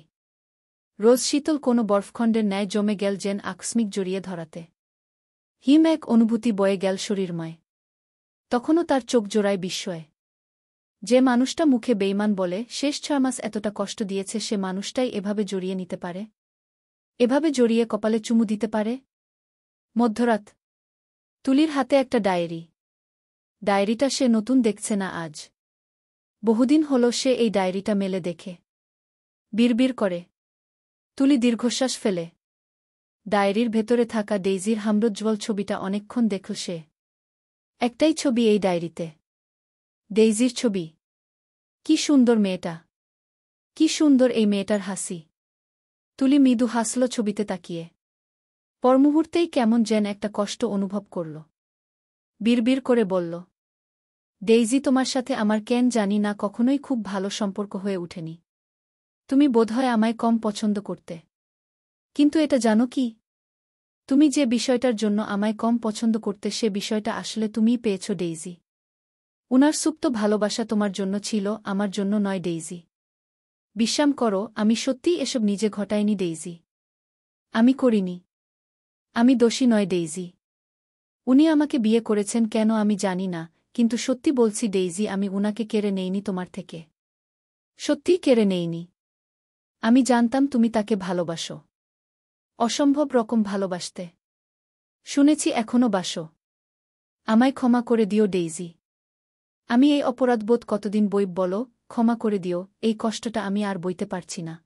রোজ শীতল কোনো বরফখণ্ডের ন্যায় জমে গেল যেন আকস্মিক জড়িয়ে ধরাতে। হিম এক অনুভূতি বয়ে গেল শরীরময়। তখনও তার চোখ জোড়ায় বিস্ময়। যে মানুষটা মুখে বেইমান বলে শেষ 6 মাস এতটা কষ্ট দিয়েছে, সে মানুষটাই এভাবে জড়িয়ে নিতে পারে? এভাবে জড়িয়ে কপালে চুমু দিতে পারে? মধ্যরাত। তুলির হাতে একটা ডায়েরি। ডায়েরিটা সে নতুন দেখছে না আজ। বহুদিন হল সে এই ডায়েরিটা মেলে দেখে। বিড়বিড় করে। তুলি দীর্ঘশ্বাস ফেলে। ডায়েরির ভেতরে থাকা ডেইজির হামরোজ্জ্বল ছবিটা অনেকক্ষণ দেখল সে। একটাই ছবি এই ডায়েরিতে। ডেইজির ছবি। কি সুন্দর মেয়েটা! কি সুন্দর এই মেয়েটার হাসি! তুলি মৃদু হাসল ছবিতে তাকিয়ে। পরমুহূর্তেই কেমন যেন একটা কষ্ট অনুভব করল। বিড়বিড় করে বলল, ডেইজি, তোমার সাথে আমার কেন জানি না কখনোই খুব ভালো সম্পর্ক হয়ে ওঠেনি। তুমি বোধহয় আমায় কম পছন্দ করতে। কিন্তু এটা জানো কি? তুমি যে বিষয়টার জন্য আমায় কম পছন্দ করতে সে বিষয়টা আসলে তুমিই পেয়েছ ডেইজি। উনার সুপ্ত ভালোবাসা তোমার জন্য ছিল, আমার জন্য নয় ডেইজি। বিশ্বাস করো, আমি সত্যিই এসব নিজে ঘটাইনি ডেইজি। আমি করিনি। আমি দোষী নয় ডেইজি। উনি আমাকে বিয়ে করেছেন কেন আমি জানি না, কিন্তু সত্যি বলছি ডেইজি, আমি উনাকে কেড়ে নেইনি তোমার থেকে। সত্যিই কেড়ে নেইনি। আমি জানতাম তুমি তাকে ভালোবাসো। অসম্ভব রকম ভালোবাসতে। শুনেছি এখনো বাসো। আমায় ক্ষমা করে দিও ডেইজি। আমি এই অপরাধবোধ কতদিন বইব বলো, ক্ষমা করে দিও, এই কষ্টটা আমি আর বইতে পারছি না।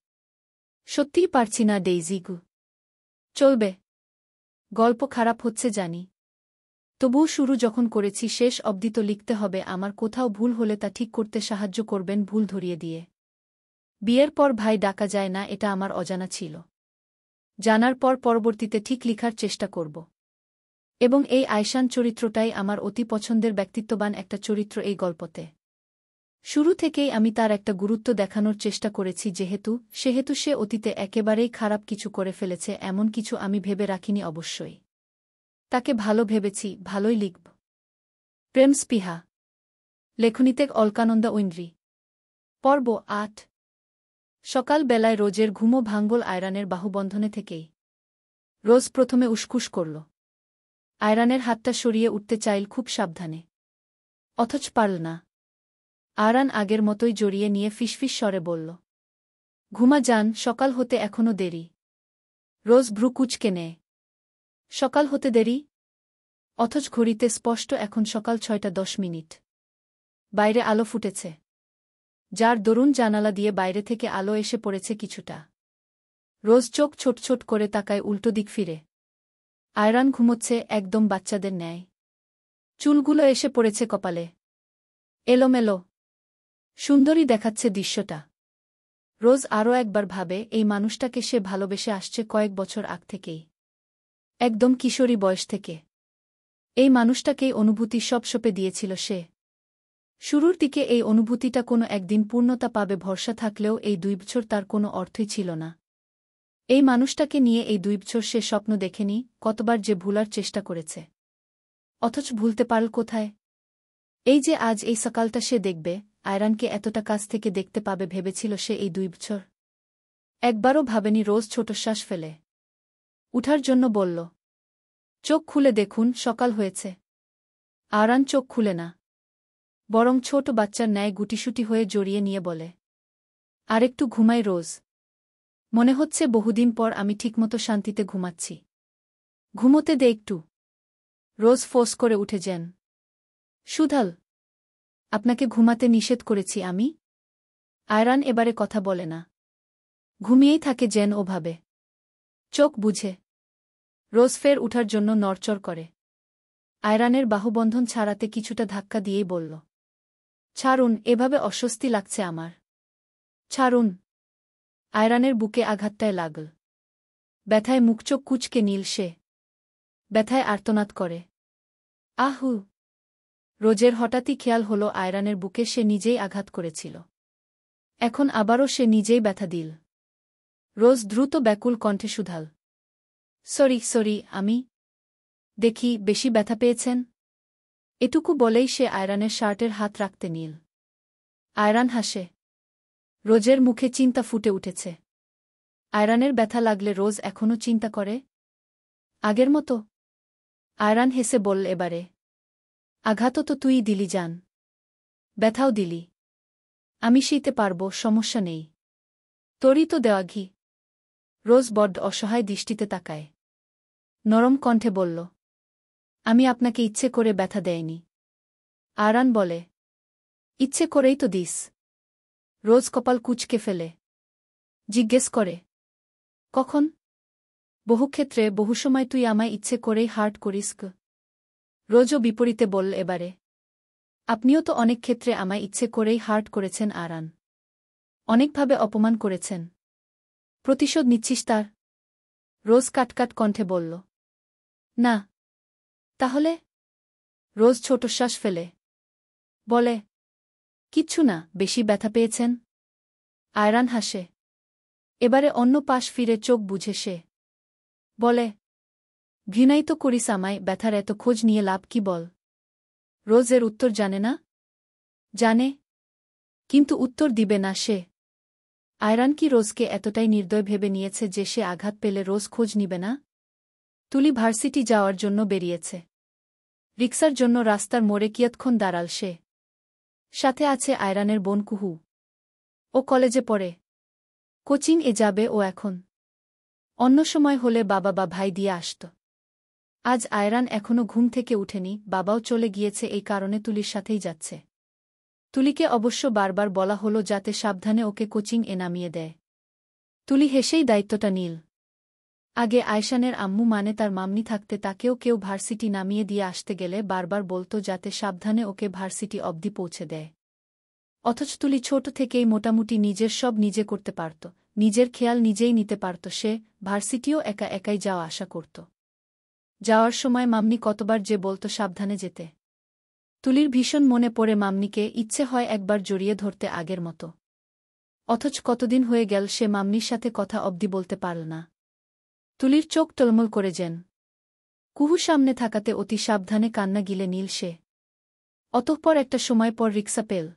সত্যিই পারছি না ডেইজি গু। চলবে। গল্প খারাপ হচ্ছে জানি। তবুও শুরু যখন করেছি শেষ অবধি তো লিখতে হবে। আমার কোথাও ভুল হলে তা ঠিক করতে সাহায্য করবেন ভুল ধরিয়ে দিয়ে। বিয়ের পর ভাই ডাকা যায় না এটা আমার অজানা ছিল। জানার পর পরবর্তীতে ঠিক লিখার চেষ্টা করব। এবং এই আয়শান চরিত্রটাই আমার অতি পছন্দের ব্যক্তিত্ববান একটা চরিত্র এই গল্পতে। শুরু থেকেই আমি তার একটা গুরুত্ব দেখানোর চেষ্টা করেছি সেহেতু সে অতীতে একেবারেই খারাপ কিছু করে ফেলেছে এমন কিছু আমি ভেবে রাখিনি অবশ্যই। তাকে ভালো ভেবেছি, ভালোই লিখব। প্রেম স্পৃহা। লেখনীতে অলকানন্দা ঐন্দ্রী। পর্ব ৮। সকাল বেলায় রোজের ঘুমো ভাঙ্গল আয়রানের বাহুবন্ধনে থেকেই। রোজ প্রথমে উসকুস করল। আয়রানের হাতটা সরিয়ে উঠতে চাইল খুব সাবধানে। অথচ পারল না। আয়রান আগের মতোই জড়িয়ে নিয়ে ফিসফিস স্বরে বলল, ঘুমা যান, সকাল হতে এখনো দেরি। রোজ ভ্রু কুঁচকে নেয়। সকাল হতে দেরি? অথচ ঘড়িতে স্পষ্ট এখন সকাল ৬টা ১০ মিনিট। বাইরে আলো ফুটেছে। যার দরুন জানালা দিয়ে বাইরে থেকে আলো এসে পড়েছে কিছুটা। রোজ চোখ ছোট ছোট করে তাকায় উল্টো দিক ফিরে। আয়রান ঘুমোচ্ছে একদম বাচ্চাদের ন্যায়। চুলগুলো এসে পড়েছে কপালে। এলোমেলো। সুন্দরী দেখাচ্ছে দৃশ্যটা। রোজ আরও একবার ভাবে এই মানুষটাকে সে ভালোবেসে আসছে কয়েক বছর আগ থেকেই। একদম কিশোরী বয়স থেকে। এই মানুষটাকেই অনুভূতি সব সঁপে দিয়েছিল সে। শুরুর দিকে এই অনুভূতিটা কোনো একদিন পূর্ণতা পাবে ভরসা থাকলেও এই ২ বছর তার কোনো অর্থই ছিল না। এই মানুষটাকে নিয়ে এই ২ বছর সে স্বপ্ন দেখেনি, কতবার যে ভুলার চেষ্টা করেছে। অথচ ভুলতে পারল কোথায়? এই যে আজ এই সকালটা সে দেখবে, আয়রানকে এতটা কাছ থেকে দেখতে পাবে ভেবেছিল সে এই ২ বছর? একবারও ভাবেনি। রোজ ছোট শ্বাস ফেলে উঠার জন্য বলল, চোখ খুলে দেখুন, সকাল হয়েছে। আয়রান চোখ খুলে না। বরং ছোট বাচ্চার ন্যায় গুটিসুটি হয়ে জড়িয়ে নিয়ে বলে, আরেকটু ঘুমাই রোজ। মনে হচ্ছে বহুদিন পর আমি ঠিকমতো শান্তিতে ঘুমাচ্ছি। ঘুমোতে দে একটু। রোজ ফোঁস করে উঠে যান। সুধাল, আপনাকে ঘুমাতে নিষেধ করেছি আমি? আয়রান এবারে কথা বলে না। ঘুমিয়েই থাকে যেন ওভাবে। চোখ বুঝে। রোজ ফের উঠার জন্য নড়চড় করে। আয়রানের বাহুবন্ধন ছাড়াতে কিছুটা ধাক্কা দিয়েই বলল, ছাড়ুন, এভাবে অস্বস্তি লাগছে আমার। ছাড়ুন। আয়রানের বুকে আঘাতটায় লাগল। ব্যথায় মুখচোখ কুঁচকে নীল সে। ব্যথায় আর্তনাদ করে। আহু! রোজের হঠাৎই খেয়াল হল আয়রানের বুকে সে নিজেই আঘাত করেছিল। এখন আবারও সে নিজেই ব্যথা দিল। রোজ দ্রুত ব্যাকুল কণ্ঠে শুধাল, সরি, আমি দেখি বেশি ব্যথা পেয়েছেন? এটুকু বলেই সে আয়রানের শার্টের হাত রাখতে নিল। আয়রান হাসে। রোজের মুখে চিন্তা ফুটে উঠেছে। আয়রানের ব্যথা লাগলে রোজ এখনও চিন্তা করে? আগের মতো? আয়রান হেসে বলল, এবারে আঘাতও তো তুই দিলি জান। ব্যথাও দিলি। আমি সইতে পারব, সমস্যা নেই। তোরই তো দেওয়া ঘি। রোজ বড্ড অসহায় দৃষ্টিতে তাকায়। নরম কণ্ঠে বলল, আমি আপনাকে ইচ্ছে করে ব্যথা দেয়নি। আয়রান বলে, ইচ্ছে করেই তো দিস। রোজ কপাল কুঁচকে ফেলে। জিজ্ঞেস করে, কখন? বহুক্ষেত্রে বহু সময় তুই আমায় ইচ্ছে করেই হার্ট করিস। রোজও বিপরীতে বলল, এবারে আপনিও তো অনেক ক্ষেত্রে আমায় ইচ্ছে করেই হার্ট করেছেন আয়রান। অনেকভাবে অপমান করেছেন। প্রতিশোধ নিচ্ছিস তার? রোজ কাটকাট কণ্ঠে বলল, না। তাহলে? রোজ ছোট শ্বাস ফেলে বলে, কিচ্ছু না, বেশি ব্যথা পেয়েছেন। আয়রান হাসে। এবারে অন্য পাশ ফিরে চোখ বুঝে সে বলে, ঘৃণাই তো করিস আমায়, ব্যথার এত খোঁজ নিয়ে লাভ কি বল? রোজ এর উত্তর জানে না? জানে, কিন্তু উত্তর দিবে না সে। আয়রান কি রোজকে এতটাই নির্দয় ভেবে নিয়েছে যে সে আঘাত পেলে রোজ খোঁজ নিবে না? তুলি ভার্সিটি যাওয়ার জন্য বেরিয়েছে। রিক্সার জন্য রাস্তার মোড়ে কিয়ৎক্ষণ দাঁড়াল সে। সাথে আছে আয়রানের বোন কুহু। ও কলেজে পড়ে, কোচিং এ যাবে ও এখন। অন্য সময় হলে বাবা বা ভাই দিয়ে আসত। আজ আয়রান এখনও ঘুম থেকে উঠেনি, বাবাও চলে গিয়েছে, এই কারণে তুলির সাথেই যাচ্ছে। তুলিকে অবশ্য বারবার বলা হলো যাতে সাবধানে ওকে কোচিং এ নামিয়ে দেয়। তুলি হেসেই দায়িত্বটা নিল। আগে আয়শানের আম্মু মানে তার মাম্নি থাকতে তাকেও কেউ ভার্সিটি নামিয়ে দিয়ে আসতে গেলে বারবার বলত যাতে সাবধানে ওকে ভার্সিটি অবধি পৌঁছে দেয়। অথচ তুলি ছোট থেকেই মোটামুটি নিজের সব নিজে করতে পারত, নিজের খেয়াল নিজেই নিতে পারত, সে ভার্সিটিও একা একাই যাওয়া আসা করত। যাওয়ার সময় মাম্নি কতবার যে বলত সাবধানে যেতে। তুলির ভীষণ মনে পড়ে মাম্নিকে, ইচ্ছে হয় একবার জড়িয়ে ধরতে আগের মতো। অথচ কতদিন হয়ে গেল সে মাম্নির সাথে কথা অবধি বলতে পারল না। তুলির চোখ টলমল করে যেন। কুহু সামনে থাকাতে অতি সাবধানে কান্না গিলে নীল সে। অতঃপর একটা সময় পর রিক্সা পেল।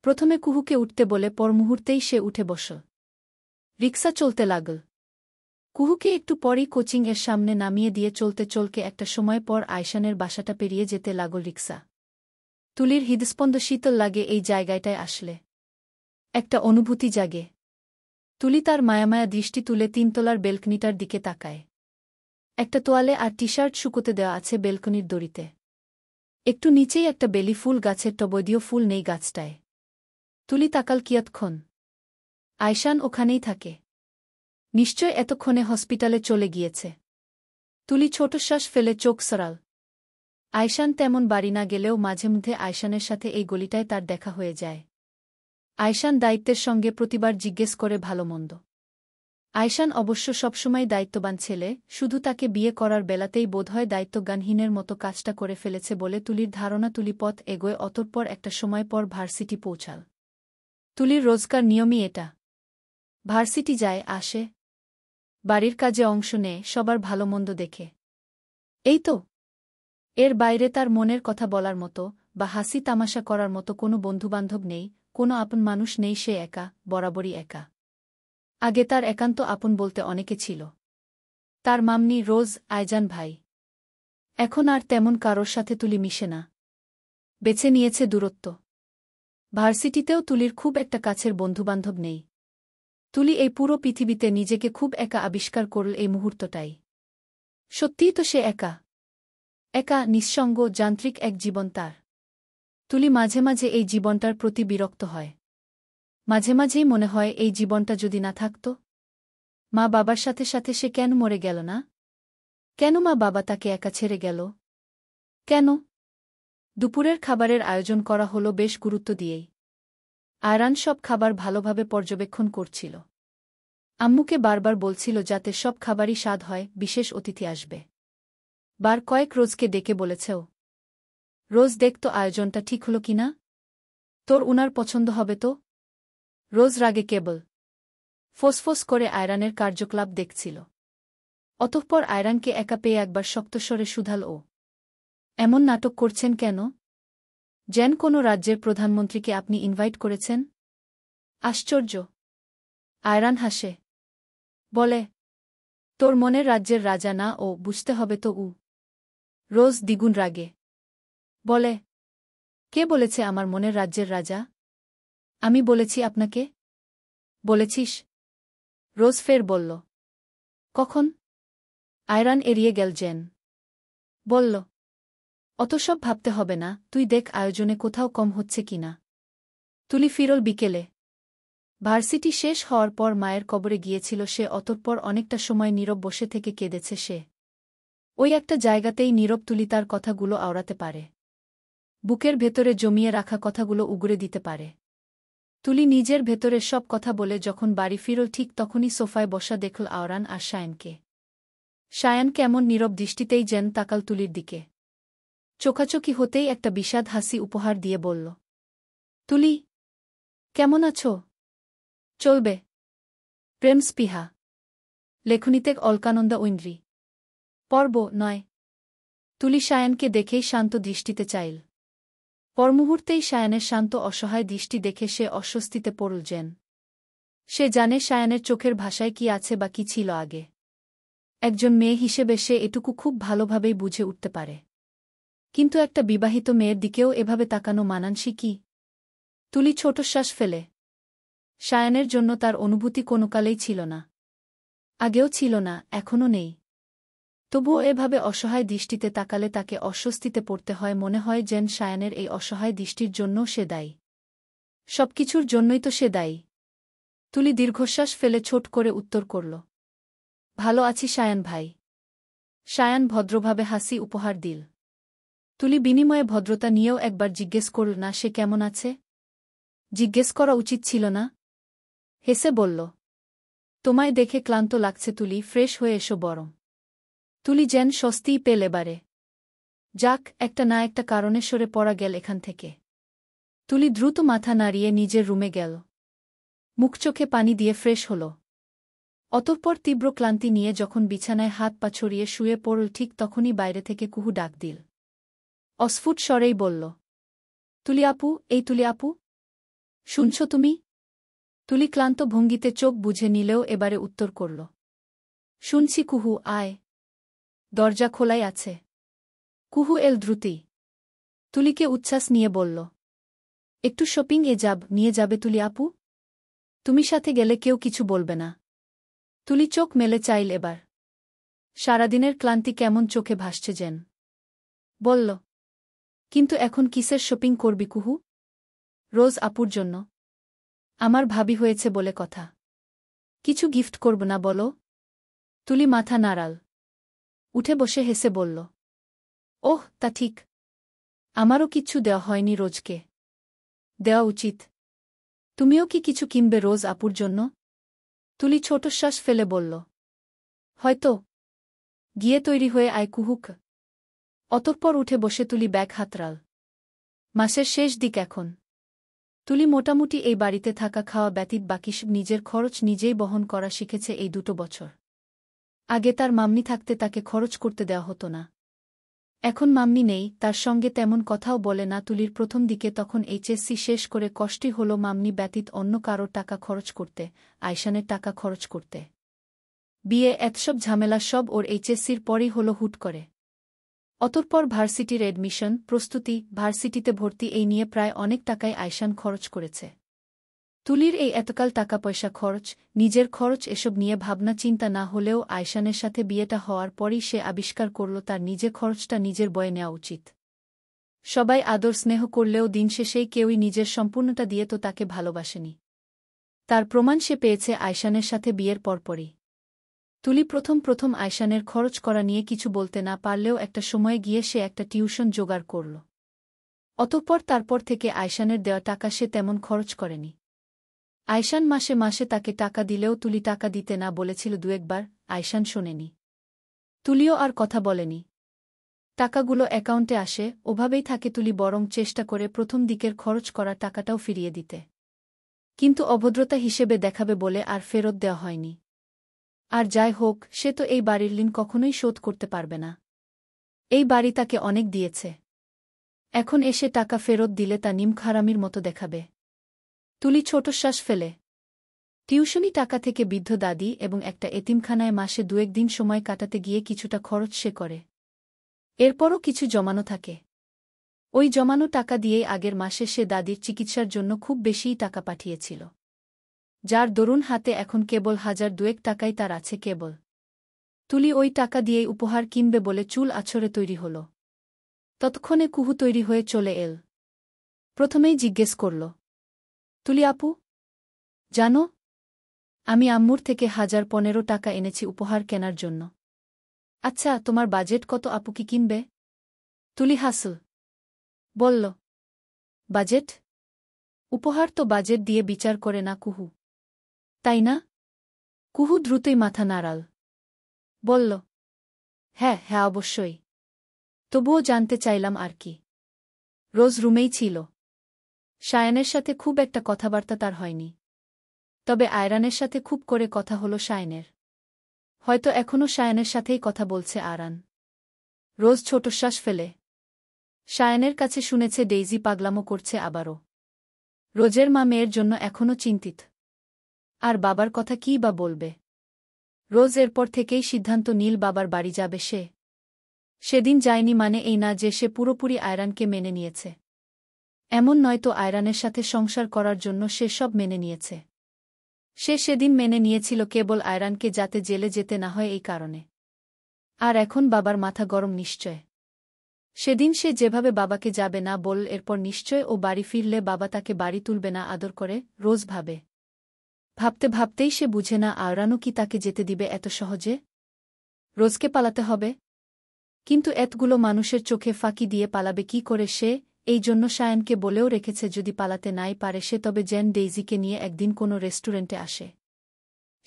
প্রথমে কুহুকে উঠতে বলে পর মুহূর্তেই সে উঠে বসল। রিক্সা চলতে লাগল। কুহুকে একটু পরই কোচিং এর সামনে নামিয়ে দিয়ে চলতে চলকে একটা সময় পর আয়শানের বাসাটা পেরিয়ে যেতে লাগল রিক্সা। তুলির হৃদস্পন্দ শীতল লাগে এই জায়গাটায় আসলে। একটা অনুভূতি জাগে। তুলি তার মায়ামায়া দৃষ্টি তুলে তিনতলার বেলকনিটার দিকে তাকায়। একটা তোয়ালে আর টি শার্ট শুকোতে দেওয়া আছে বেলকনির দড়িতে। একটু নিচেই একটা বেলি ফুল গাছের টবৈদীয় ফুল নেই গাছটায়। তুলি তাকাল কিয়ৎক্ষণ। আয়শান ওখানেই থাকে। নিশ্চয় এতক্ষণে হসপিটালে চলে গিয়েছে। তুলি ছোট শ্বাস ফেলে চোখ সরাল। আয়শান তেমন বাড়ি না গেলেও মাঝে মধ্যে আয়শানের সাথে এই গলিটায় তার দেখা হয়ে যায়। আয়শান দায়িত্বের সঙ্গে প্রতিবার জিজ্ঞেস করে ভালো মন্দ। আয়শান অবশ্য সবসময় দায়িত্ববান ছেলে, শুধু তাকে বিয়ে করার বেলাতেই বোধহয় দায়িত্বজ্ঞানহীনের মতো কাজটা করে ফেলেছে বলে তুলির ধারণা। তুলি পথ এগোয়, অতঃপর একটা সময় পর ভার্সিটি পৌঁছাল। তুলির রোজকার নিয়মই এটা। ভার্সিটি যায়, আসে, বাড়ির কাজে অংশ নেয়, সবার ভালো মন্দ দেখে। এই তো। এর বাইরে তার মনের কথা বলার মতো বা হাসি তামাশা করার মতো কোনো বন্ধুবান্ধব নেই, কোনো আপন মানুষ নেই, সে একা, বরাবরই একা। আগে তার একান্ত আপন বলতে অনেকে ছিল। তার মামনি, রোজ, আয়জান ভাই। এখন আর তেমন কারোর সাথে তুলি মিশে না। বেছে নিয়েছে দূরত্ব। ভার্সিটিতেও তুলির খুব একটা কাছের বন্ধুবান্ধব নেই। তুলি এই পুরো পৃথিবীতে নিজেকে খুব একা আবিষ্কার করল এই মুহূর্তটাই। সত্যিই তো সে একা। একা, নিঃসঙ্গ, যান্ত্রিক এক জীবন তার। তুলি মাঝে মাঝে এই জীবনটার প্রতি বিরক্ত হয়। মাঝে মাঝেই মনে হয় এই জীবনটা যদি না থাকত। মা বাবার সাথে সাথে সে কেন মরে গেল না? কেন মা বাবা তাকে একা ছেড়ে গেল? কেন? দুপুরের খাবারের আয়োজন করা হলো বেশ গুরুত্ব দিয়েই। আয়রান সব খাবার ভালোভাবে পর্যবেক্ষণ করছিল। আম্মুকে বারবার বলছিল যাতে সব খাবারই স্বাদ হয়, বিশেষ অতিথি আসবে। বার কয়েক রোজকে ডেকে বলেছেও। রোজ দেখত আয়োজনটা ঠিক হলো কিনা। তোর উনার পছন্দ হবে তো? রোজ রাগে কেবল ফোসফোস করে আয়রানের কার্যকলাপ দেখছিল। অতঃপর আয়রানকে একা পেয়ে একবার শক্তস্বরে শুধাল ও, এমন নাটক করছেন কেন? যেন কোনো রাজ্যের প্রধানমন্ত্রীকে আপনি ইনভাইট করেছেন। আশ্চর্য। আয়রান হাসে। বলে, তোর মনের রাজ্যের রাজা না ও, বুঝতে হবে তো উ। রোজ দ্বিগুণ রাগে। বলে, কে বলেছে আমার মনের রাজ্যের রাজা? আমি বলেছি আপনাকে? বলেছিস? রোজ ফের বলল, কখন? আয়রান এড়িয়ে গেল যেন। বলল, অত সব ভাবতে হবে না, তুই দেখ আয়োজনে কোথাও কম হচ্ছে কিনা। তুলি ফিরল বিকেলে। ভার্সিটি শেষ হওয়ার পর মায়ের কবরে গিয়েছিল সে, অতঃপর অনেকটা সময় নীরব বসে থেকে কেঁদেছে সে। ওই একটা জায়গাতেই নীরব তুলি তার কথাগুলো আওড়াতে পারে। বুকের ভেতরে জমিয়ে রাখা কথাগুলো উগরে দিতে পারে। তুলি নিজের ভেতরের সব কথা বলে যখন বাড়ি ফিরল ঠিক তখনই সোফায় বসা দেখল আওরান আর সায়নকে। সায়ন কেমন নীরব দৃষ্টিতেই যেন তাকাল তুলির দিকে। চোখাচোখি হতেই একটা বিষাদ হাসি উপহার দিয়ে বলল, তুলি, কেমন আছো? চলবে। প্রেম স্পৃহা। লেখনীতে অলকানন্দা ঐন্দ্রী। পর্ব ৯। তুলি সায়ানকে দেখেই শান্ত দৃষ্টিতে চাইল। পরমুহূর্তেই সায়ানের শান্ত অসহায় দৃষ্টি দেখে সে অস্বস্তিতে পড়ল যেন। সে জানে সায়ানের চোখের ভাষায় কি আছে বা কি ছিল আগে। একজন মেয়ে হিসেবে সে এটুকু খুব ভালোভাবেই বুঝে উঠতে পারে। কিন্তু একটা বিবাহিত মেয়ের দিকেও এভাবে তাকানো মানানসই কি? তুলি ছোট শ্বাস ফেলে। সায়ানের জন্য তার অনুভূতি কোনোকালেই ছিল না। আগেও ছিল না, এখনও নেই। তবুও এভাবে অসহায় দৃষ্টিতে তাকালে তাকে অস্বস্তিতে পড়তে হয়, মনে হয় যেন সায়ানের এই অসহায় দৃষ্টির জন্যও সে দায়ী। সবকিছুর জন্যই তো সে দায়ী। তুলি দীর্ঘশ্বাস ফেলে ছোট করে উত্তর করল, ভালো আছি সায়ান ভাই। সায়ান ভদ্রভাবে হাসি উপহার দিল। তুলি বিনিময়ে ভদ্রতা নিয়েও একবার জিজ্ঞেস করল না সে কেমন আছে। জিজ্ঞেস করা উচিত ছিল না? হেসে বলল, তোমায় দেখে ক্লান্ত লাগছে তুলি, ফ্রেশ হয়ে এসো বরং। তুলি যেন স্বস্তিই পেল এবারে। যাক, একটা না একটা কারণে সরে পড়া গেল এখান থেকে। তুলি দ্রুত মাথা নাড়িয়ে নিজের রুমে গেল। মুখ চোখে পানি দিয়ে ফ্রেশ হল। অতঃপর তীব্র ক্লান্তি নিয়ে যখন বিছানায় হাত পা ছড়িয়ে শুয়ে পড়ল ঠিক তখনই বাইরে থেকে কুহু ডাক দিল। অস্ফুট স্বরেই বলল, তুলি আপু, এই তুলি আপু, শুনছ তুমি? তুলি ক্লান্ত ভঙ্গিতে চোখ বুঝে নিলেও এবারে উত্তর করল, শুনছি কুহু, আয়। দরজা খোলাই আছে। কুহু এল দ্রুতই। তুলিকে উচ্ছ্বাস নিয়ে বলল, একটু শপিং নিয়ে যাবে তুলি আপু? তুমি সাথে গেলে কেউ কিছু বলবে না। তুলি চোখ মেলে চাইল এবার। সারাদিনের ক্লান্তি কেমন চোখে ভাসছে যেন। বলল, কিন্তু এখন কিসের শপিং করবি কুহু? রোজ আপুর জন্য। আমার ভাবি হয়েছে বলে কথা। কিছু গিফট করব না বলো? তুলি মাথা নাড়াল। উঠে বসে হেসে বলল, ওহ তা ঠিক। আমারও কিচ্ছু দেওয়া হয়নি রোজকে। দেওয়া উচিত। তুমিও কি কিছু কিনবে রোজ আপুর জন্য? তুলি ছোট শ্বাস ফেলে বলল, হয়তো। গিয়ে তৈরি হয়ে আয় কুহুক। অতঃপর উঠে বসে তুলি ব্যাগ হাতড়াল। মাসের শেষ দিক এখন। তুলি মোটামুটি এই বাড়িতে থাকা খাওয়া ব্যতীত বাকি সব নিজের খরচ নিজেই বহন করা শিখেছে এই 2 বছর। আগে তার মাম্মি থাকতে তাকে খরচ করতে দেওয়া হতো না। এখন মাম্মি নেই, তার সঙ্গে তেমন কথাও বলে না তুলির। প্রথম দিকে তখন এইচএসসি শেষ করে কষ্টই হলো মাম্মি ব্যতীত অন্য কারোর টাকা খরচ করতে, আয়শানের টাকা খরচ করতে। বিয়ে এতসব ঝামেলা সব ওর এইচএসসির পরই হলো হুট করে। অতঃপর ভার্সিটির এডমিশন, প্রস্তুতি, ভার্সিটিতে ভর্তি এই নিয়ে প্রায় অনেক টাকাই আয়শান খরচ করেছে। তুলির এই এতকাল টাকা পয়সা খরচ, নিজের খরচ এসব নিয়ে ভাবনা চিন্তা না হলেও আয়শানের সাথে বিয়েটা হওয়ার পরই সে আবিষ্কার করল তার নিজের খরচটা নিজের বয়ে নেওয়া উচিত। সবাই আদর স্নেহ করলেও দিন শেষেই কেউই নিজের সম্পূর্ণটা দিয়ে তো তাকে ভালোবাসেনি। তার প্রমাণ সে পেয়েছে আয়শানের সাথে বিয়ের পরপরই। তুলি প্রথম আয়শানের খরচ করা নিয়ে কিছু বলতে না পারলেও একটা সময়ে গিয়ে সে একটা টিউশন জোগাড় করল। অতঃপর তারপর থেকে আয়শানের দেওয়া টাকা সে তেমন খরচ করেনি। আয়শান মাসে মাসে তাকে টাকা দিলেও তুলি টাকা দিতে না বলেছিল 2 বার, আয়শান শোনেনি। তুলিও আর কথা বলেনি। টাকাগুলো অ্যাকাউন্টে আসে, ওভাবেই থাকে তুলি বরং চেষ্টা করে প্রথম দিকের খরচ করা টাকাটাও ফিরিয়ে দিতে। কিন্তু অভদ্রতা হিসেবে দেখাবে বলে আর ফেরত দেওয়া হয়নি। আর যাই হোক, সে তো এই বাড়ির ঋণ কখনোই শোধ করতে পারবে না। এই বাড়ি তাকে অনেক দিয়েছে। এখন এসে টাকা ফেরত দিলে তা নিমখারামির মতো দেখাবে। তুলি ছোট শ্বাস ফেলে। টিউশনি টাকা থেকে বৃদ্ধ দাদি এবং একটা এতিমখানায় মাসে 2-1 দিন সময় কাটাতে গিয়ে কিছুটা খরচ সে করে। এরপরও কিছু জমানো থাকে। ওই জমানো টাকা দিয়েই আগের মাসে সে দাদির চিকিৎসার জন্য খুব বেশিই টাকা পাঠিয়েছিল। যার দরুন হাতে এখন কেবল 1000-2 টাকাই তার আছে কেবল। তুলি ওই টাকা দিয়েই উপহার কিনবে বলে চুল আছড়ে তৈরি হল। ততক্ষণে কুহু তৈরি হয়ে চলে এল। প্রথমেই জিজ্ঞেস করল, তুলি আপু, জানো, আমি আম্মুর থেকে 1015 টাকা এনেছি উপহার কেনার জন্য। আচ্ছা, তোমার বাজেট কত আপু, কি কিনবে? তুলি হাসল। বলল, বাজেট? উপহার তো বাজেট দিয়ে বিচার করে না কুহু, তাই না? কুহু দ্রুতই মাথা নাড়াল। বলল, হ্যাঁ হ্যাঁ অবশ্যই। তবুও জানতে চাইলাম আর কি। রোজ রুমেই ছিল। সায়ানের সাথে খুব একটা কথাবার্তা তার হয়নি। তবে আয়রানের সাথে খুব করে কথা হলো শায়নের। হয়তো এখনও শায়নের সাথেই কথা বলছে আরান। রোজ ছোটশ্বাস ফেলে। শায়নের কাছে শুনেছে ডেইজি পাগলামো করছে আবারও। রোজের মা মেয়ের জন্য এখনও চিন্তিত। আর বাবার কথা কী বা বলবে। রোজ এরপর থেকেই সিদ্ধান্ত নীল বাবার বাড়ি যাবে সে। সেদিন যায়নি মানে এই না যে সে পুরোপুরি আয়রানকে মেনে নিয়েছে। এমন নয়তো আয়রানের সাথে সংসার করার জন্য সে সব মেনে নিয়েছে। সে সেদিন মেনে নিয়েছিল কেবল আয়রানকে যাতে জেলে যেতে না হয় এই কারণে। আর এখন বাবার মাথা গরম নিশ্চয়। সেদিন সে যেভাবে বাবাকে যাবে না বলল এরপর নিশ্চয় ও বাড়ি ফিরলে বাবা তাকে বাড়ি তুলবে না আদর করে, রোজ ভাবে। ভাবতে ভাবতেই সে বুঝে না আয়রানও কি তাকে যেতে দিবে এত সহজে। রোজকে পালাতে হবে। কিন্তু এতগুলো মানুষের চোখে ফাঁকি দিয়ে পালাবে কি করে সে, এই জন্য শায়নকে বলেও রেখেছে যদি পালাতে নাই পারে সে তবে যেন ডেইজিকে নিয়ে একদিন কোনো রেস্টুরেন্টে আসে।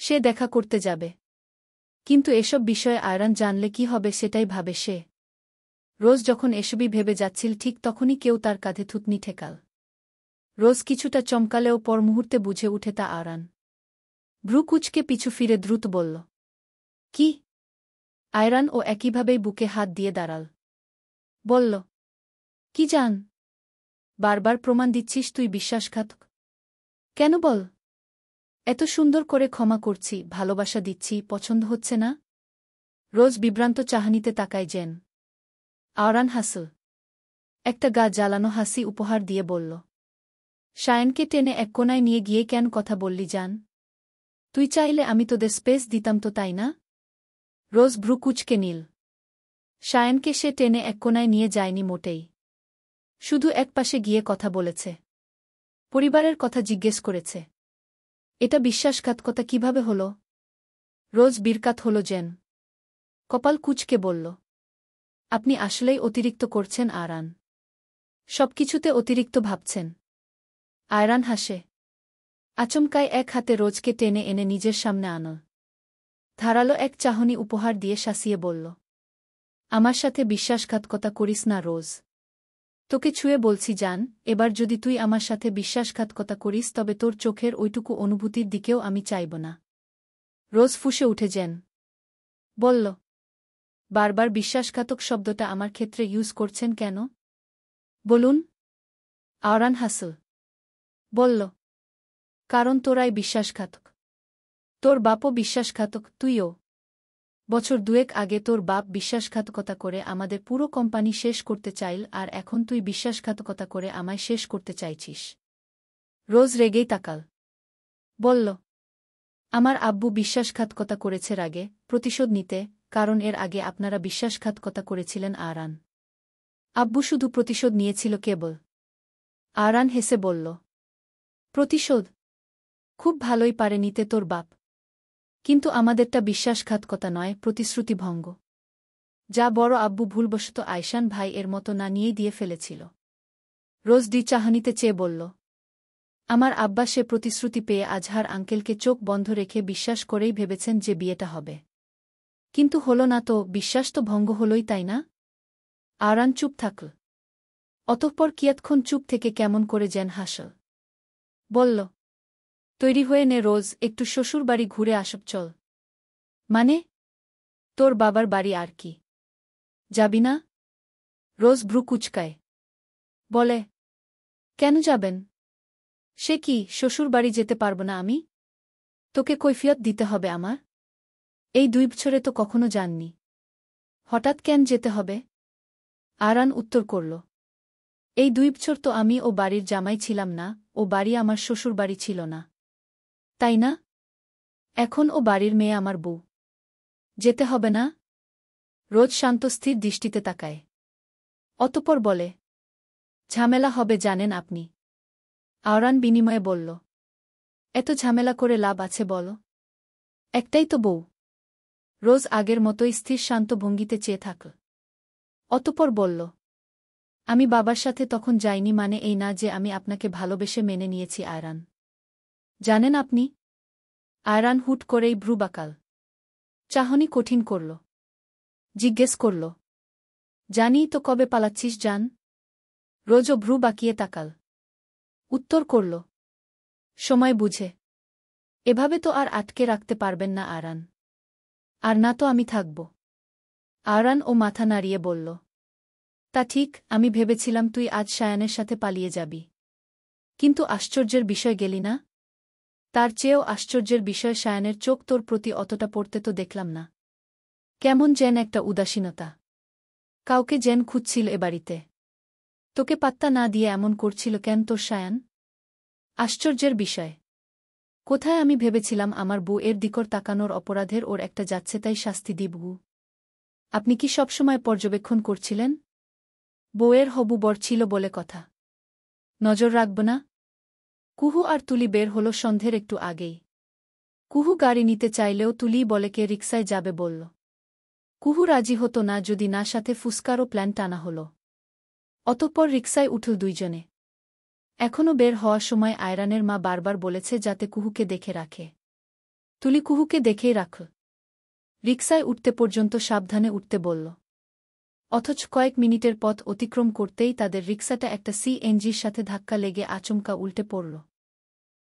সে দেখা করতে যাবে। কিন্তু এসব বিষয়ে আয়রান জানলে কি হবে সেটাই ভাবে সে। রোজ যখন এসবই ভেবে যাচ্ছিল ঠিক তখনই কেউ তার কাঁধে থুতনি ঠেকাল। রোজ কিছুটা চমকালেও পর মুহূর্তে বুঝে উঠে তা আয়রান। ভ্রু কুঁচকে পিছু ফিরে দ্রুত বলল, কি? আয়রান ও একইভাবেই বুকে হাত দিয়ে দাঁড়াল। বলল, কি জান? বারবার প্রমাণ দিচ্ছিস তুই বিশ্বাসঘাতক। কেন বল? এত সুন্দর করে ক্ষমা করছি, ভালোবাসা দিচ্ছি, পছন্দ হচ্ছে না? রোজ বিভ্রান্ত চাহনিতে তাকায় যেন। আয়রান হাসল। একটা গা জ্বালানো হাসি উপহার দিয়ে বলল, শায়নকে টেনে এক কোনায় নিয়ে গিয়ে কেন কথা বললি জান? তুই চাইলে আমি তোদের স্পেস দিতাম তো তাই না? রোজ ভ্রু কুঁচকে নিল। শায়নকে সে টেনে এক কোনায় নিয়ে যায়নি মোটেই। শুধু একপাশে গিয়ে কথা বলেছে। পরিবারের কথা জিজ্ঞেস করেছে। এটা বিশ্বাসঘাতকতা কিভাবে হল? রোজ বিরকাত হল যেন। কপাল কুঁচকে বলল, আপনি আসলেই অতিরিক্ত করছেন আয়রান। সবকিছুতে অতিরিক্ত ভাবছেন। আয়রান হাসে। আচমকায় এক হাতে রোজকে টেনে এনে নিজের সামনে আনল। ধারালো এক চাহনি উপহার দিয়ে শাসিয়ে বলল, আমার সাথে বিশ্বাসঘাতকতা করিস না রোজ। তোকে ছুঁয়ে বলছি জান, এবার যদি তুই আমার সাথে বিশ্বাসঘাতকতা করিস তবে তোর চোখের ওইটুকু অনুভূতির দিকেও আমি চাইব না। রোজ ফুঁসে উঠে যেন। বলল, বারবার বিশ্বাসঘাতক শব্দটা আমার ক্ষেত্রে ইউজ করছেন কেন? বলুন। আয়রান হাসল। বলল, কারণ তোরাই বিশ্বাসঘাতক। তোর বাপও বিশ্বাসঘাতক, তুইও। বছর দুয়েক আগে তোর বাপ বিশ্বাসঘাতকতা করে আমাদের পুরো কোম্পানি শেষ করতে চাইল আর এখন তুই বিশ্বাসঘাতকতা করে আমায় শেষ করতে চাইছিস। রোজ রেগেই তাকাল। বলল, আমার আব্বু বিশ্বাসঘাতকতা করেছে রাগে, প্রতিশোধ নিতে, কারণ এর আগে আপনারা বিশ্বাসঘাতকতা করেছিলেন আয়রান। আব্বু শুধু প্রতিশোধ নিয়েছিল কেবল। আয়রান হেসে বলল, প্রতিশোধ? খুব ভালোই পারে নিতে তোর বাপ। কিন্তু আমাদেরটা বিশ্বাসঘাতকতা নয়, প্রতিশ্রুতিভঙ্গ। যা বড় আব্বু ভুলবশত আয়শান ভাই এর মতো না নিয়েই দিয়ে ফেলেছিল। রোজ চাহনিতে চেয়ে বলল, আমার আব্বা সে প্রতিশ্রুতি পেয়ে আজহার আঙ্কেলকে চোখ বন্ধ রেখে বিশ্বাস করেই ভেবেছেন যে বিয়েটা হবে। কিন্তু হল না তো, বিশ্বাস তো ভঙ্গ হলই তাই না? আয়রান চুপ থাকল। অতঃপর কিয়ৎক্ষণ চুপ থেকে কেমন করে যেন হাসল। বলল, তৈরি হয়ে নে রোজ, একটু শ্বশুর বাড়ি ঘুরে আসব চল। মানে? তোর বাবার বাড়ি আর কি। যাবি না? রোজ ভ্রু কুঁচকায়। বলে, কেন যাবেন? সে কি, শ্বশুর বাড়ি যেতে পারব না আমি? তোকে কৈফিয়ত দিতে হবে আমার? এই 2 বছরে তো কখনো যাননি। হঠাৎ কেন যেতে হবে? আয়রান উত্তর করল, এই 2 বছর তো আমি ও বাড়ির জামাই ছিলাম না, ও বাড়ি আমার শ্বশুর বাড়ি ছিল না। তাই না? এখন ও বাড়ির মেয়ে আমার বউ। যেতে হবে না? রোজ শান্তস্থির দৃষ্টিতে তাকায়। অতঃপর বলে, ঝামেলা হবে জানেন আপনি। আয়রান বিনিময়ে বলল, এত ঝামেলা করে লাভ আছে বলো? একটাই তো বউ। রোজ আগের মতোই স্থির শান্ত ভঙ্গিতে চেয়ে থাকল। অতঃপর বলল, আমি বাবার সাথে তখন যাইনি মানে এই না যে আমি আপনাকে ভালোবেসে মেনে নিয়েছি আয়রান। জানেন আপনি? আয়রান হুট করেই ভ্রু বাঁকাল। চাহনি কঠিন করল। জিজ্ঞেস করল, জানিই তো কবে পালাচ্ছিস জান? রোজও ভ্রু বাঁকিয়ে তাকাল। উত্তর করল, সময় বুঝে। এভাবে তো আর আটকে রাখতে পারবেন না আরান। আর না তো আমি থাকব। আরান ও মাথা নাড়িয়ে বলল, তা ঠিক, আমি ভেবেছিলাম তুই আজ সায়ানের সাথে পালিয়ে যাবি। কিন্তু আশ্চর্যের বিষয় গেলি না? তার চেয়েও আশ্চর্যের বিষয় সায়ানের চোখ তোর প্রতি অতটা পড়তে তো দেখলাম না। কেমন যেন একটা উদাসীনতা। কাউকে যেন খুঁজছিল এ বাড়িতে। তোকে পাত্তা না দিয়ে এমন করছিল কেন তোর সায়ান? আশ্চর্যের বিষয়। কোথায় আমি ভেবেছিলাম আমার বউয়ের দিকর তাকানোর অপরাধের ওর একটা যাচ্ছে তাই শাস্তি দিব। আপনি কি সবসময় পর্যবেক্ষণ করছিলেন? বউয়ের হবু বর ছিল বলে কথা। নজর রাখব না? কুহু আর তুলি বের হল সন্ধ্যের একটু আগেই। কুহু গাড়ি নিতে চাইলেও তুলি বলে কে রিকশায় যাবে বলল। কুহু রাজি হতো না যদি না সাথে ফুসকারও প্ল্যান টানা হল। অতঃপর রিকশায় উঠল দুইজনে। এখনও বের হওয়ার সময় আয়রানের মা বারবার বলেছে যাতে কুহুকে দেখে রাখে। তুলি কুহুকে দেখেই রাখল। রিকশায় উঠতে পর্যন্ত সাবধানে উঠতে বলল। অথচ কয়েক মিনিটের পথ অতিক্রম করতেই তাদের রিকশাটা একটা সিএনজির সাথে ধাক্কা লেগে আচমকা উল্টে পড়ল।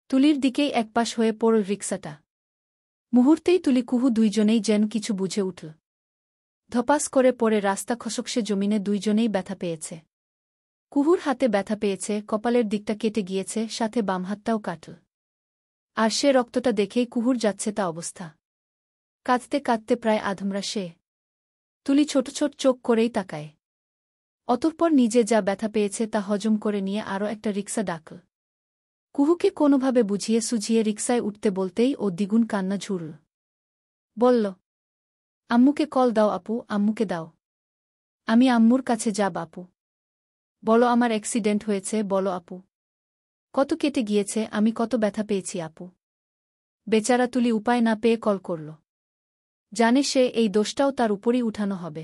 তুলির দিকেই একপাশ হয়ে পড়ল রিকশাটা। মুহূর্তেই তুলি কুহু দুইজনেই যেন কিছু বুঝে উঠল। ধপাস করে পড়ে রাস্তা খসকসে জমিনে দুইজনেই ব্যথা পেয়েছে। কুহুর হাতে ব্যথা পেয়েছে, কপালের দিকটা কেটে গিয়েছে, সাথে বাম হাতটাও কাটল। আর সে রক্তটা দেখেই কুহুর যাচ্ছে তা অবস্থা। কাঁদতে কাঁদতে প্রায় আধমরা সে। তুলি ছোট ছোট চোখ করেই তাকায়। অতঃপর নিজে যা ব্যথা পেয়েছে তা হজম করে নিয়ে আরও একটা রিকশা ডাকল। কুহুকে কোনোভাবে বুঝিয়ে সুঝিয়ে রিকশায় উঠতে বলতেই ও দ্বিগুণ কান্না ঝুরল। বলল, আম্মুকে কল দাও আপু, আম্মুকে দাও। আমি আম্মুর কাছে যাব আপু। বলো আমার অ্যাক্সিডেন্ট হয়েছে, বলো আপু। কত কেটে গিয়েছে, আমি কত ব্যথা পেয়েছি আপু। বেচারা তুলি উপায় না পেয়ে কল করল। জানে সে এই দোষটাও তার উপরই উঠানো হবে।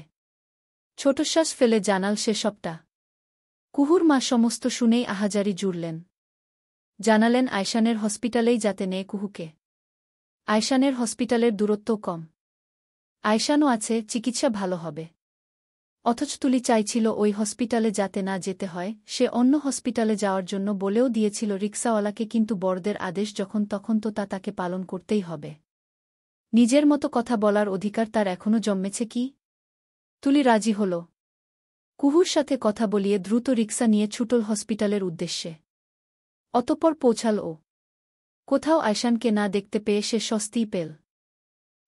ছোটশ্বাস ফেলে জানাল সে সবটা। কুহুর মা সমস্ত শুনেই আহাজারি জুড়লেন। জানালেন আয়শানের হসপিটালেই যাতে নেয় কুহুকে। আয়শানের হসপিটালের দূরত্বও কম। আয়শানও আছে, চিকিৎসা ভালো হবে। অথচ তুলি চাইছিল ওই হসপিটালে যাতে না যেতে হয়, সে অন্য হসপিটালে যাওয়ার জন্য বলেও দিয়েছিল রিকশাওয়ালাকে, কিন্তু বড়দের আদেশ যখন তখন তো তা তাকে পালন করতেই হবে। নিজের মতো কথা বলার অধিকার তার এখনও জন্মেছে কি? তুলি রাজি হল। কুহুর সাথে কথা বলিয়ে দ্রুত রিকশা নিয়ে ছুটল হসপিটালের উদ্দেশ্যে। অতঃপর পৌঁছাল ও। কোথাও আয়শানকে না দেখতে পেয়ে সে স্বস্তিই পেল।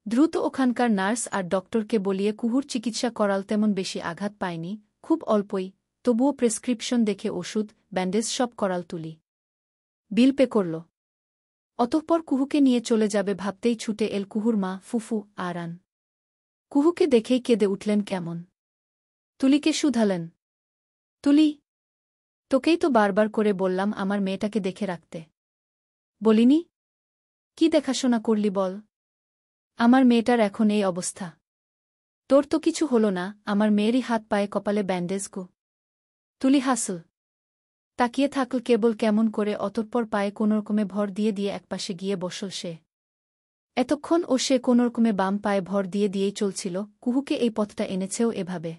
দ্রুত ওখানকার নার্স আর ডক্টরকে বলিয়ে কুহুর চিকিৎসা করাল। তেমন বেশি আঘাত পায়নি, খুব অল্পই, তবুও প্রেসক্রিপশন দেখে ওষুধ, ব্যান্ডেজ সব করাল তুলি। বিল পে করল। অতঃপর কুহুকে নিয়ে চলে যাবে ভাবতেই ছুটে এল কুহুর মা, ফুফু, আরান। কুহুকে দেখেই কেঁদে উঠলেন কেমন। তুলিকে শুধালেন, তুলি, তোকেই তো বারবার করে বললাম আমার মেয়েটাকে দেখে রাখতে। বলিনি? কি দেখাশোনা করলি বল? আমার মেয়েটার এখন এই অবস্থা। তোর তো কিছু হলো না, আমার মেয়েরই হাত পায়ে কপালে ব্যান্ডেজ গো। তুলি হাসল। তাকিয়ে থাকল কেবল কেমন করে, অতঃপর পায়ে কোনোরকমে ভর দিয়ে দিয়ে একপাশে গিয়ে বসল সে। এতক্ষণ ও সে কোনোরকমে বাম পায়ে ভর দিয়ে দিয়েই চলছিল, কুহুকে এই পথটা এনেছেও এভাবে।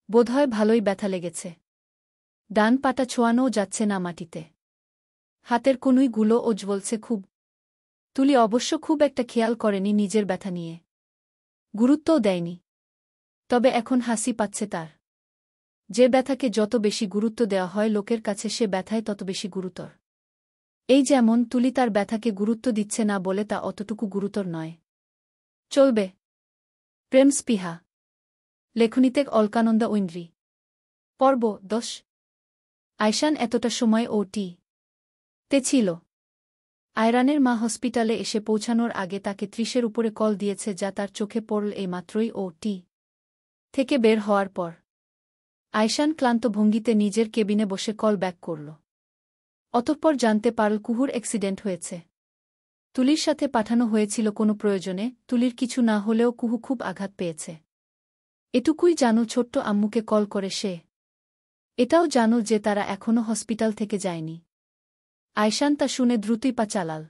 বোধহয় ভালোই ব্যথা লেগেছে। ডান পাটা ছোঁয়ানোও যাচ্ছে না মাটিতে। হাতের কনুইগুলো ও জ্বলছে খুব। তুলি অবশ্য খুব একটা খেয়াল করেনি নিজের ব্যথা নিয়ে। গুরুত্বও দেয়নি। তবে এখন হাসি পাচ্ছে তার। যে ব্যথাকে যত বেশি গুরুত্ব দেওয়া হয় লোকের কাছে, সে ব্যথায় তত বেশি গুরুতর। এই যেমন তুলি তার ব্যথাকে গুরুত্ব দিচ্ছে না বলে তা অতটুকু গুরুতর নয়। চলবে। প্রেম স্পৃহা। লেখনীতে অলকানন্দা ঐন্দ্রী। পর্ব 10। আয়শান এতটা সময় ও.টি. তে ছিল। আয়রানের মা হসপিটালে এসে পৌঁছানোর আগে তাকে 30-এর উপরে কল দিয়েছে, যা তার চোখে পড়ল এই মাত্রই ও.টি. থেকে বের হওয়ার পর। আয়শান ক্লান্ত ভঙ্গিতে নিজের কেবিনে বসে কল ব্যাক করল। অতঃপর জানতে পারল কুহুর অ্যাক্সিডেন্ট হয়েছে। তুলির সাথে পাঠানো হয়েছিল কোনো প্রয়োজনে, তুলির কিছু না হলেও কুহু খুব আঘাত পেয়েছে। এটুকুই জানো ছোট্ট আম্মুকে কল করে সে। এটাও জানো যে তারা এখনও হসপিটাল থেকে যায়নি। আয়শান তা শুনে দ্রুতই পা চালাল।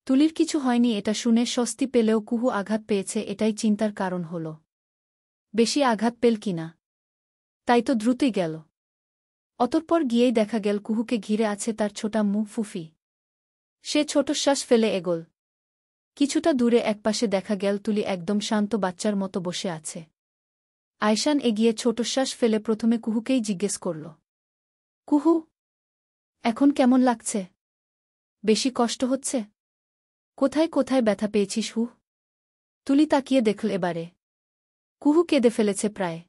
তুলির কিছু হয়নি এটা শুনে স্বস্তি পেলেও কুহু আঘাত পেয়েছে এটাই চিন্তার কারণ হল। বেশি আঘাত পেল কিনা। তাই তো দ্রুতই গেল। অতঃপর গিয়েই দেখা গেল কুহুকে ঘিরে আছে তার ছোটাম্মু, ফুফি। সে ছোট শ্বাস ফেলে এগোল। কিছুটা দূরে একপাশে দেখা গেল তুলি একদম শান্ত বাচ্চার মতো বসে আছে। আয়শান এগিয়ে ছোট শ্বাস ফেলে প্রথমে কুহুকেই জিজ্ঞেস করল, কুহু, এখন কেমন লাগছে? বেশি কষ্ট হচ্ছে? কোথায় কোথায় ব্যথা পেয়েছিস হু? তুলি তাকিয়ে দেখল এবারে। কুহু কেঁদে ফেলেছে প্রায়।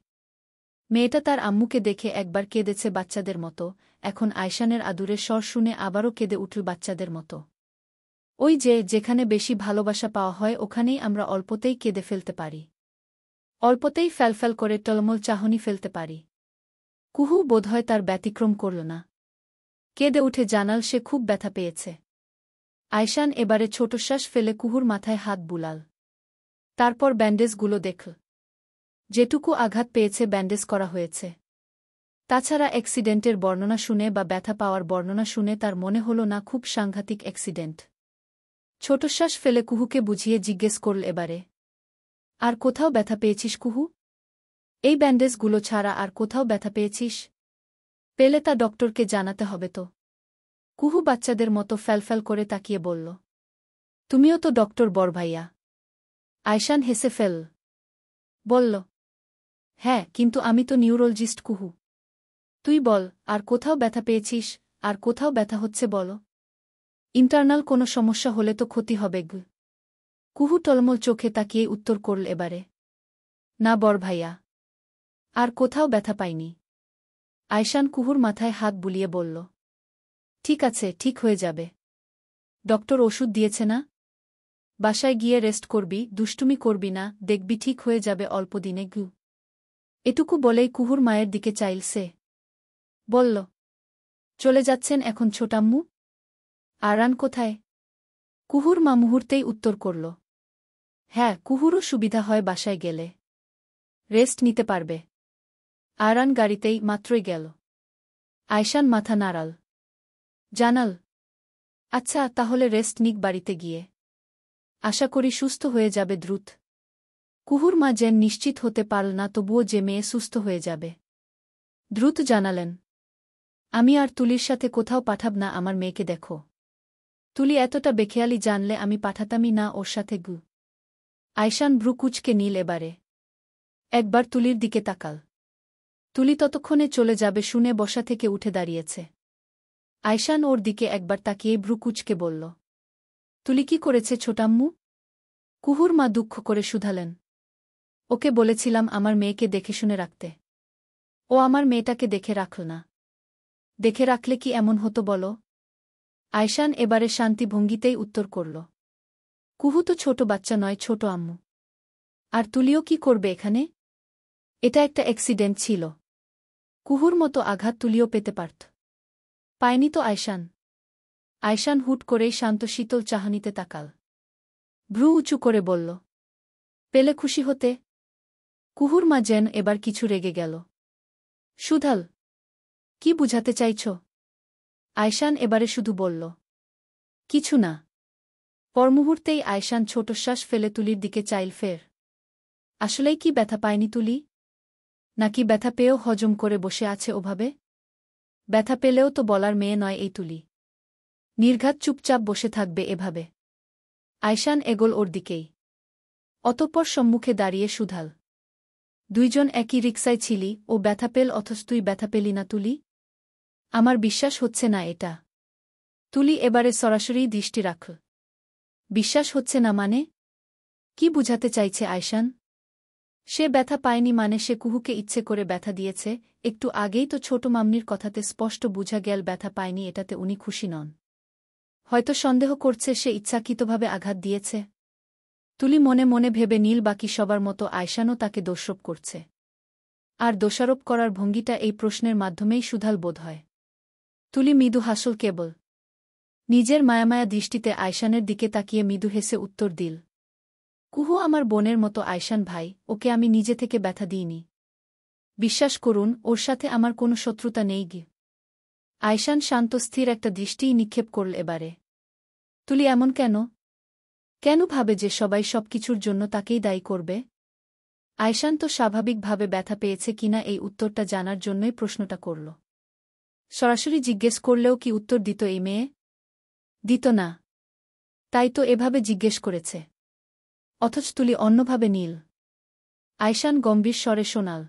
মেয়েটা তার আম্মুকে দেখে একবার কেঁদেছে বাচ্চাদের মতো, এখন আয়শানের আদুরের স্বর শুনে আবারও কেঁদে উঠল বাচ্চাদের মতো। ওই যে, যেখানে বেশি ভালোবাসা পাওয়া হয় ওখানেই আমরা অল্পতেই কেঁদে ফেলতে পারি। অল্পতেই ফ্যালফ্যাল করে টলমল চাহনি ফেলতে পারি। কুহু বোধহয় তার ব্যতিক্রম করল না। কেঁদে উঠে জানাল সে খুব ব্যথা পেয়েছে। আয়শান এবারে ছোট শ্বাস ফেলে কুহুর মাথায় হাত বুলাল। তারপর ব্যান্ডেজগুলো দেখল। যেটুকু আঘাত পেয়েছে ব্যান্ডেজ করা হয়েছে। তাছাড়া অ্যাক্সিডেন্টের বর্ণনা শুনে বা ব্যথা পাওয়ার বর্ণনা শুনে তার মনে হল না খুব সাংঘাতিক অ্যাক্সিডেন্ট। ছোট শ্বাস ফেলে কুহুকে বুঝিয়ে জিজ্ঞেস করল এবারে, আর কোথাও ব্যথা পেয়েছিস কুহু? এই ব্যান্ডেজগুলো ছাড়া আর কোথাও ব্যথা পেয়েছিস? পেলে তা ডক্টরকে জানাতে হবে তো। কুহু বাচ্চাদের মতো ফ্যালফ্যাল করে তাকিয়ে বলল, তুমিও তো ডক্টর বড় ভাইয়া। আয়শান হেসে ফেল। বলল, হ্যাঁ, কিন্তু আমি তো নিউরোলজিস্ট কুহু। তুই বল, আর কোথাও ব্যথা পেয়েছিস? আর কোথাও ব্যথা হচ্ছে বলো। ইন্টারনাল কোনো সমস্যা হলে তো ক্ষতি হবে গু। কুহু টলমল চোখে তাকিয়ে উত্তর করল এবারে, না বড় ভাইয়া, আর কোথাও ব্যথা পাইনি। আয়শান কুহুর মাথায় হাত বুলিয়ে বলল, ঠিক আছে, ঠিক হয়ে যাবে। ডক্টর ওষুধ দিয়েছে না? বাসায় গিয়ে রেস্ট করবি, দুষ্টুমি করবি না, দেখবি ঠিক হয়ে যাবে অল্প দিনে গু। এটুকু বলেই কুহুর মায়ের দিকে চাইল সে। বলল, চলে যাচ্ছেন এখন ছোটাম্মু? আরান কোথায়? কুহুর মা মুহূর্তেই উত্তর করল, হ্যাঁ, কুহুরও সুবিধা হয় বাসায় গেলে। রেস্ট নিতে পারবে। আরান গাড়িতেই মাত্রই গেল। আয়শান মাথা নাড়াল। জানাল, আচ্ছা, তাহলে রেস্ট নিক বাড়িতে গিয়ে। আশা করি সুস্থ হয়ে যাবে দ্রুত। কুহুর মা যেন নিশ্চিত হতে পারল না তবুও যে মেয়ে সুস্থ হয়ে যাবে। দ্রুত জানালেন, আমি আর তুলির সাথে কোথাও পাঠাব না আমার মেয়েকে দেখো। তুলি এতটা বেখেয়ালি জানলে আমি পাঠাতামই না ওর সাথে গু। আয়শান ভ্রু কুঁচকে নিল এবারে। একবার তুলির দিকে তাকাল। তুলি ততক্ষণে চলে যাবে শুনে বসা থেকে উঠে দাঁড়িয়েছে। আয়শান ওর দিকে একবার তাকিয়েই ভ্রু কুঁচকে বলল, তুলি কি করেছে ছোটাম্মু? কুহুর মা দুঃখ করে শুধালেন, ওকে বলেছিলাম আমার মেয়েকে দেখে শুনে রাখতে। ও আমার মেয়েটাকে দেখে রাখল না। দেখে রাখলে কি এমন হতো বলো? আয়শান এবারে শান্তি ভঙ্গিতেই উত্তর করল, কুহু তো ছোট বাচ্চা নয়, ছোট আম্মু। আর তুলিও কি করবে এখানে? এটা একটা অ্যাক্সিডেন্ট ছিল। কুহুর মতো আঘাত তুলিও পেতে পারত। পায়নি তো আয়শান। আয়শান হুট করেই শান্ত শীতল চাহনিতে তাকাল। ভ্রু উঁচু করে বলল, পেলে খুশি হতে। কুহুর মা যেন এবার কিছু রেগে গেল। সুধাল, কি বুঝাতে চাইছ? আয়শান এবারে শুধু বলল, কিছু না। পরমুহূর্তেই আয়শান ছোট শ্বাস ফেলে তুলির দিকে চাইল ফের। আসলেই কি ব্যথা পায়নি তুলি? নাকি ব্যথা পেয়েও হজম করে বসে আছে ওভাবে? ব্যথা পেলেও তো বলার মেয়ে নয় এই তুলি। নির্ঘাত চুপচাপ বসে থাকবে এভাবে? আয়শান এগোল ওর দিকেই। অতঃপর সম্মুখে দাঁড়িয়ে শুধাল, দুইজন একই রিকশায় ছিলি, ও ব্যথা পেল অথচ তুই ব্যথা পেলি না তুলি? আমার বিশ্বাস হচ্ছে না এটা। তুলি এবারে সরাসরি দৃষ্টি রাখল। বিশ্বাস হচ্ছে না মানে? কি বুঝাতে চাইছে আয়শান? সে ব্যথা পায়নি মানে সে কুহুকে ইচ্ছে করে ব্যথা দিয়েছে? একটু আগেই তো ছোট মাম্নির কথাতে স্পষ্ট বুঝা গেল ব্যথা পায়নি, এটাতে উনি খুশি নন। হয়তো সন্দেহ করছে সে ইচ্ছাকৃতভাবে আঘাত দিয়েছে। তুলি মনে মনে ভেবে নীল বাকি সবার মতো আয়শানও তাকে দোষারোপ করছে। আর দোষারোপ করার ভঙ্গিটা এই প্রশ্নের মাধ্যমেই সুধাল বোধ হয়। তুলি মৃদু হাসল কেবল। নিজের মায়ামায়া দৃষ্টিতে আয়শানের দিকে তাকিয়ে মৃদু হেসে উত্তর দিল, কুহু আমার বোনের মতো আয়শান ভাই, ওকে আমি নিজে থেকে ব্যথা দিইনি। বিশ্বাস করুন, ওর সাথে আমার কোনো শত্রুতা নেই গি। আয়শান শান্ত স্থির একটা দৃষ্টিই নিক্ষেপ করল এবারে। তুলি এমন কেন? কেন ভাবে যে সবাই সবকিছুর জন্য তাকেই দায়ী করবে? আয়শান তো স্বাভাবিকভাবে ব্যথা পেয়েছে কিনা এই উত্তরটা জানার জন্যই প্রশ্নটা করল। সরাসরি জিজ্ঞেস করলেও কি উত্তর দিত এই মেয়ে? দিত না। তাই তো এভাবে জিজ্ঞেস করেছে। অথচ তুলি অন্যভাবে নীল। আয়শান গম্ভীর স্বরে শোনাল।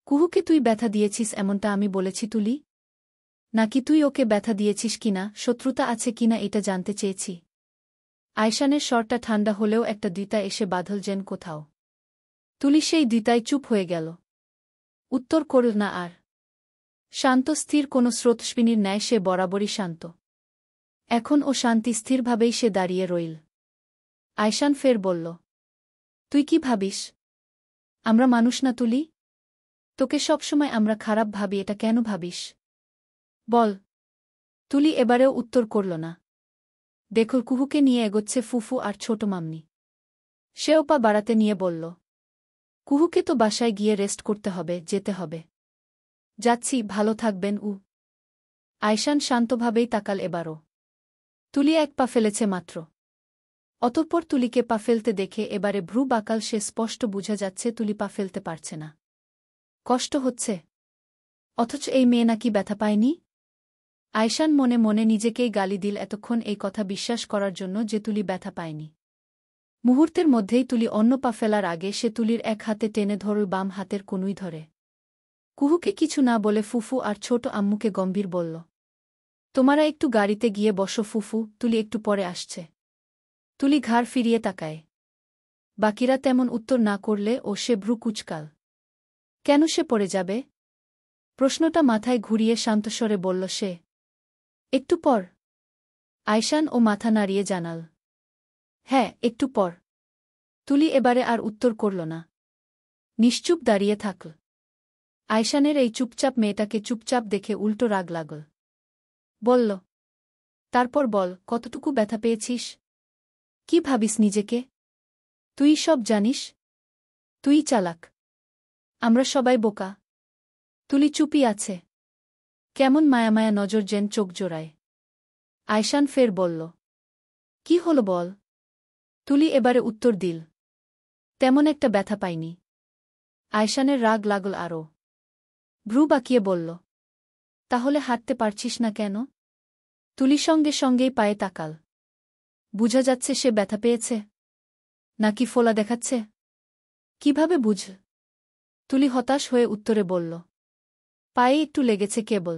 কুহুকে তুই ব্যথা দিয়েছিস এমনটা আমি বলেছি তুলি? নাকি তুই ওকে ব্যথা দিয়েছিস কিনা, শত্রুতা আছে কিনা এটা জানতে চেয়েছি? আয়শানের স্বরটা ঠান্ডা হলেও একটা দ্বিতা এসে বাঁধল যেন কোথাও। তুলি সেই দ্বিতায় চুপ হয়ে গেল। উত্তর করল না আর। শান্ত স্থির কোনো স্রোতস্বিনীর ন্যায় সে বরাবরই শান্ত। এখন ও শান্তি স্থিরভাবেই সে দাঁড়িয়ে রইল। আয়শান ফের বলল, তুই কি ভাবিস? আমরা মানুষ না তুলি? তোকে সবসময় আমরা খারাপ ভাবি, এটা কেন ভাবিস? বল। তুলি এবারেও উত্তর করল না। দেখল কুহুকে নিয়ে এগোচ্ছে ফুফু আর ছোট মাম্মি। সেও পা বাড়াতে নিয়ে বলল, কুহুকে তো বাসায় গিয়ে রেস্ট করতে হবে, যেতে হবে। যাচ্ছি, ভালো থাকবেন উ। আয়শান শান্তভাবেই তাকাল এবারও। তুলি এক পা ফেলেছে মাত্র। অতঃপর তুলিকে পা ফেলতে দেখে এবারে ভ্রু বাঁকাল সে, স্পষ্ট বোঝা যাচ্ছে তুলি পা ফেলতে পারছে না। কষ্ট হচ্ছে। অথচ এই মেয়ে নাকি ব্যথা পায়নি? আয়শান মনে মনে নিজেকেই গালি দিল এতক্ষণ এই কথা বিশ্বাস করার জন্য যে তুলি ব্যথা পায়নি। মুহূর্তের মধ্যেই তুলি অন্য পা ফেলার আগে সে তুলির এক হাতে টেনে ধরল, বাম হাতের কনুই ধরে। কুহুকে কিছু না বলে ফুফু আর ছোট আম্মুকে গম্ভীর বলল, তোমরা একটু গাড়িতে গিয়ে বসো ফুফু, তুলি একটু পরে আসছে। তুলি ঘাড় ফিরিয়ে তাকায়। বাকিরা তেমন উত্তর না করলে ও সে ভ্রু কুচকাল। কেন সে পড়ে যাবে? প্রশ্নটা মাথায় ঘুরিয়ে শান্তস্বরে বলল সে। একটু পর। আয়শান ও মাথা নাড়িয়ে জানাল, হ্যাঁ, একটু পর। তুলি এবারে আর উত্তর করল না। নিশ্চুপ দাঁড়িয়ে থাকল। আয়শানের এই চুপচাপ মেয়েটাকে চুপচাপ দেখে উল্টো রাগ লাগল। বলল, তারপর বল, কতটুকু ব্যথা পেয়েছিস? কি ভাবিস নিজেকে? তুই সব জানিস? তুই চালাক। আমরা সবাই বোকা। তুলি চুপই আছে। কেমন মায়ামায়া নজর যেন চোখ জোড়ায়। আয়শান ফের বলল, কি হলো বল? তুলি এবারে উত্তর দিল, তেমন একটা ব্যথা পাইনি। আয়শানের রাগ লাগল আরও। ভ্রু বাঁকিয়ে বলল, তাহলে হাঁটতে পারছিস না কেন? তুলি সঙ্গে সঙ্গেই পায়ে তাকাল। বুঝা যাচ্ছে সে ব্যথা পেয়েছে। নাকি ফোলা দেখাচ্ছে? কিভাবে বুঝল? তুলি হতাশ হয়ে উত্তরে বলল, পায়ে একটু লেগেছে কেবল।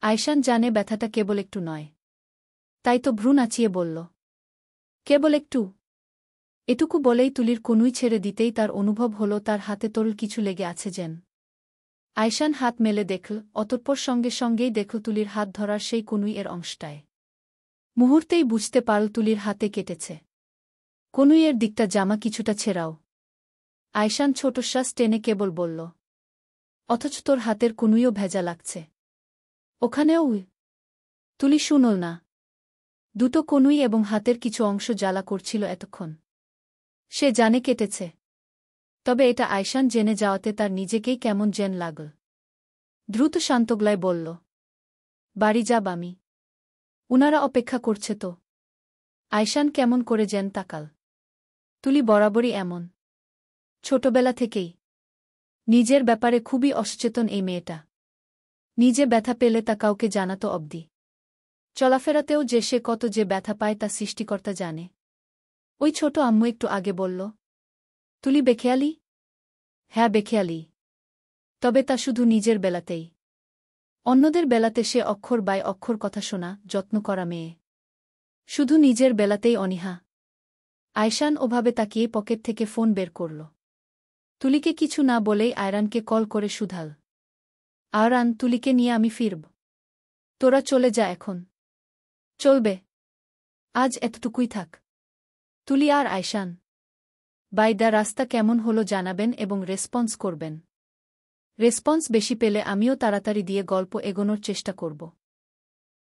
আয়শান জানে ব্যথাটা কেবল একটু নয়। তাই তো ভ্রু নাচিয়ে বলল, কেবল একটু। এটুকু বলেই তুলির কনুই ছেড়ে দিতেই তার অনুভব হল তার হাতে তরল কিছু লেগে আছে যেন। আয়শান হাত মেলে দেখল, অতঃপর সঙ্গে সঙ্গেই দেখল তুলির হাত ধরার সেই কনুই এর অংশটায়। মুহূর্তেই বুঝতে পারল তুলির হাতে কেটেছে। কনুইয়ের দিকটা জামা কিছুটা ছেঁড়াও। আয়শান ছোটশ্বাস টেনে কেবল বলল, অথচ তোর হাতের কনুইও ভেজা লাগছে। ওখানেও? তুলি শুনল না। দুটো কনুই এবং হাতের কিছু অংশ জ্বালা করছিল এতক্ষণ। সে জানে কেটেছে। তবে এটা আয়শান জেনে যাওয়াতে তার নিজেকেই কেমন যেন লাগল। দ্রুত শান্ত গলায় বলল, বাড়ি যাব আমি। উনারা অপেক্ষা করছে তো। আয়শান কেমন করে যেন তাকাল। তুলি বরাবরই এমন। ছোটবেলা থেকেই। নিজের ব্যাপারে খুবই অসচেতন এই মেয়েটা। নিজে ব্যথা পেলে তা কাউকে জানাত অবধি। চলাফেরাতেও যে সে কত যে ব্যথা পায় তা সৃষ্টিকর্তা জানে। ওই ছোট আম্মু একটু আগে বলল, তুলি বেখেয়ালি? হ্যাঁ, বেখেয়ালি। তবে তা শুধু নিজের বেলাতেই। অন্যদের বেলাতে সে অক্ষর বাই অক্ষর কথা শোনা, যত্ন করা মেয়ে। শুধু নিজের বেলাতেই অনীহা। আয়শান ওভাবে তাকিয়ে পকেট থেকে ফোন বের করল। তুলিকে কিছু না বলেই আয়রানকে কল করে শুধাল, আয়রান, তুলিকে নিয়ে আমি ফিরব। তোরা চলে যা এখন। চলবে। আজ এতটুকুই থাক। তুলি আর আয়শান। বাই দ্য রাস্তা কেমন হলো জানাবেন এবং রেসপন্স করবেন। রেসপন্স বেশি পেলে আমিও তাড়াতাড়ি দিয়ে গল্প এগোনোর চেষ্টা করব।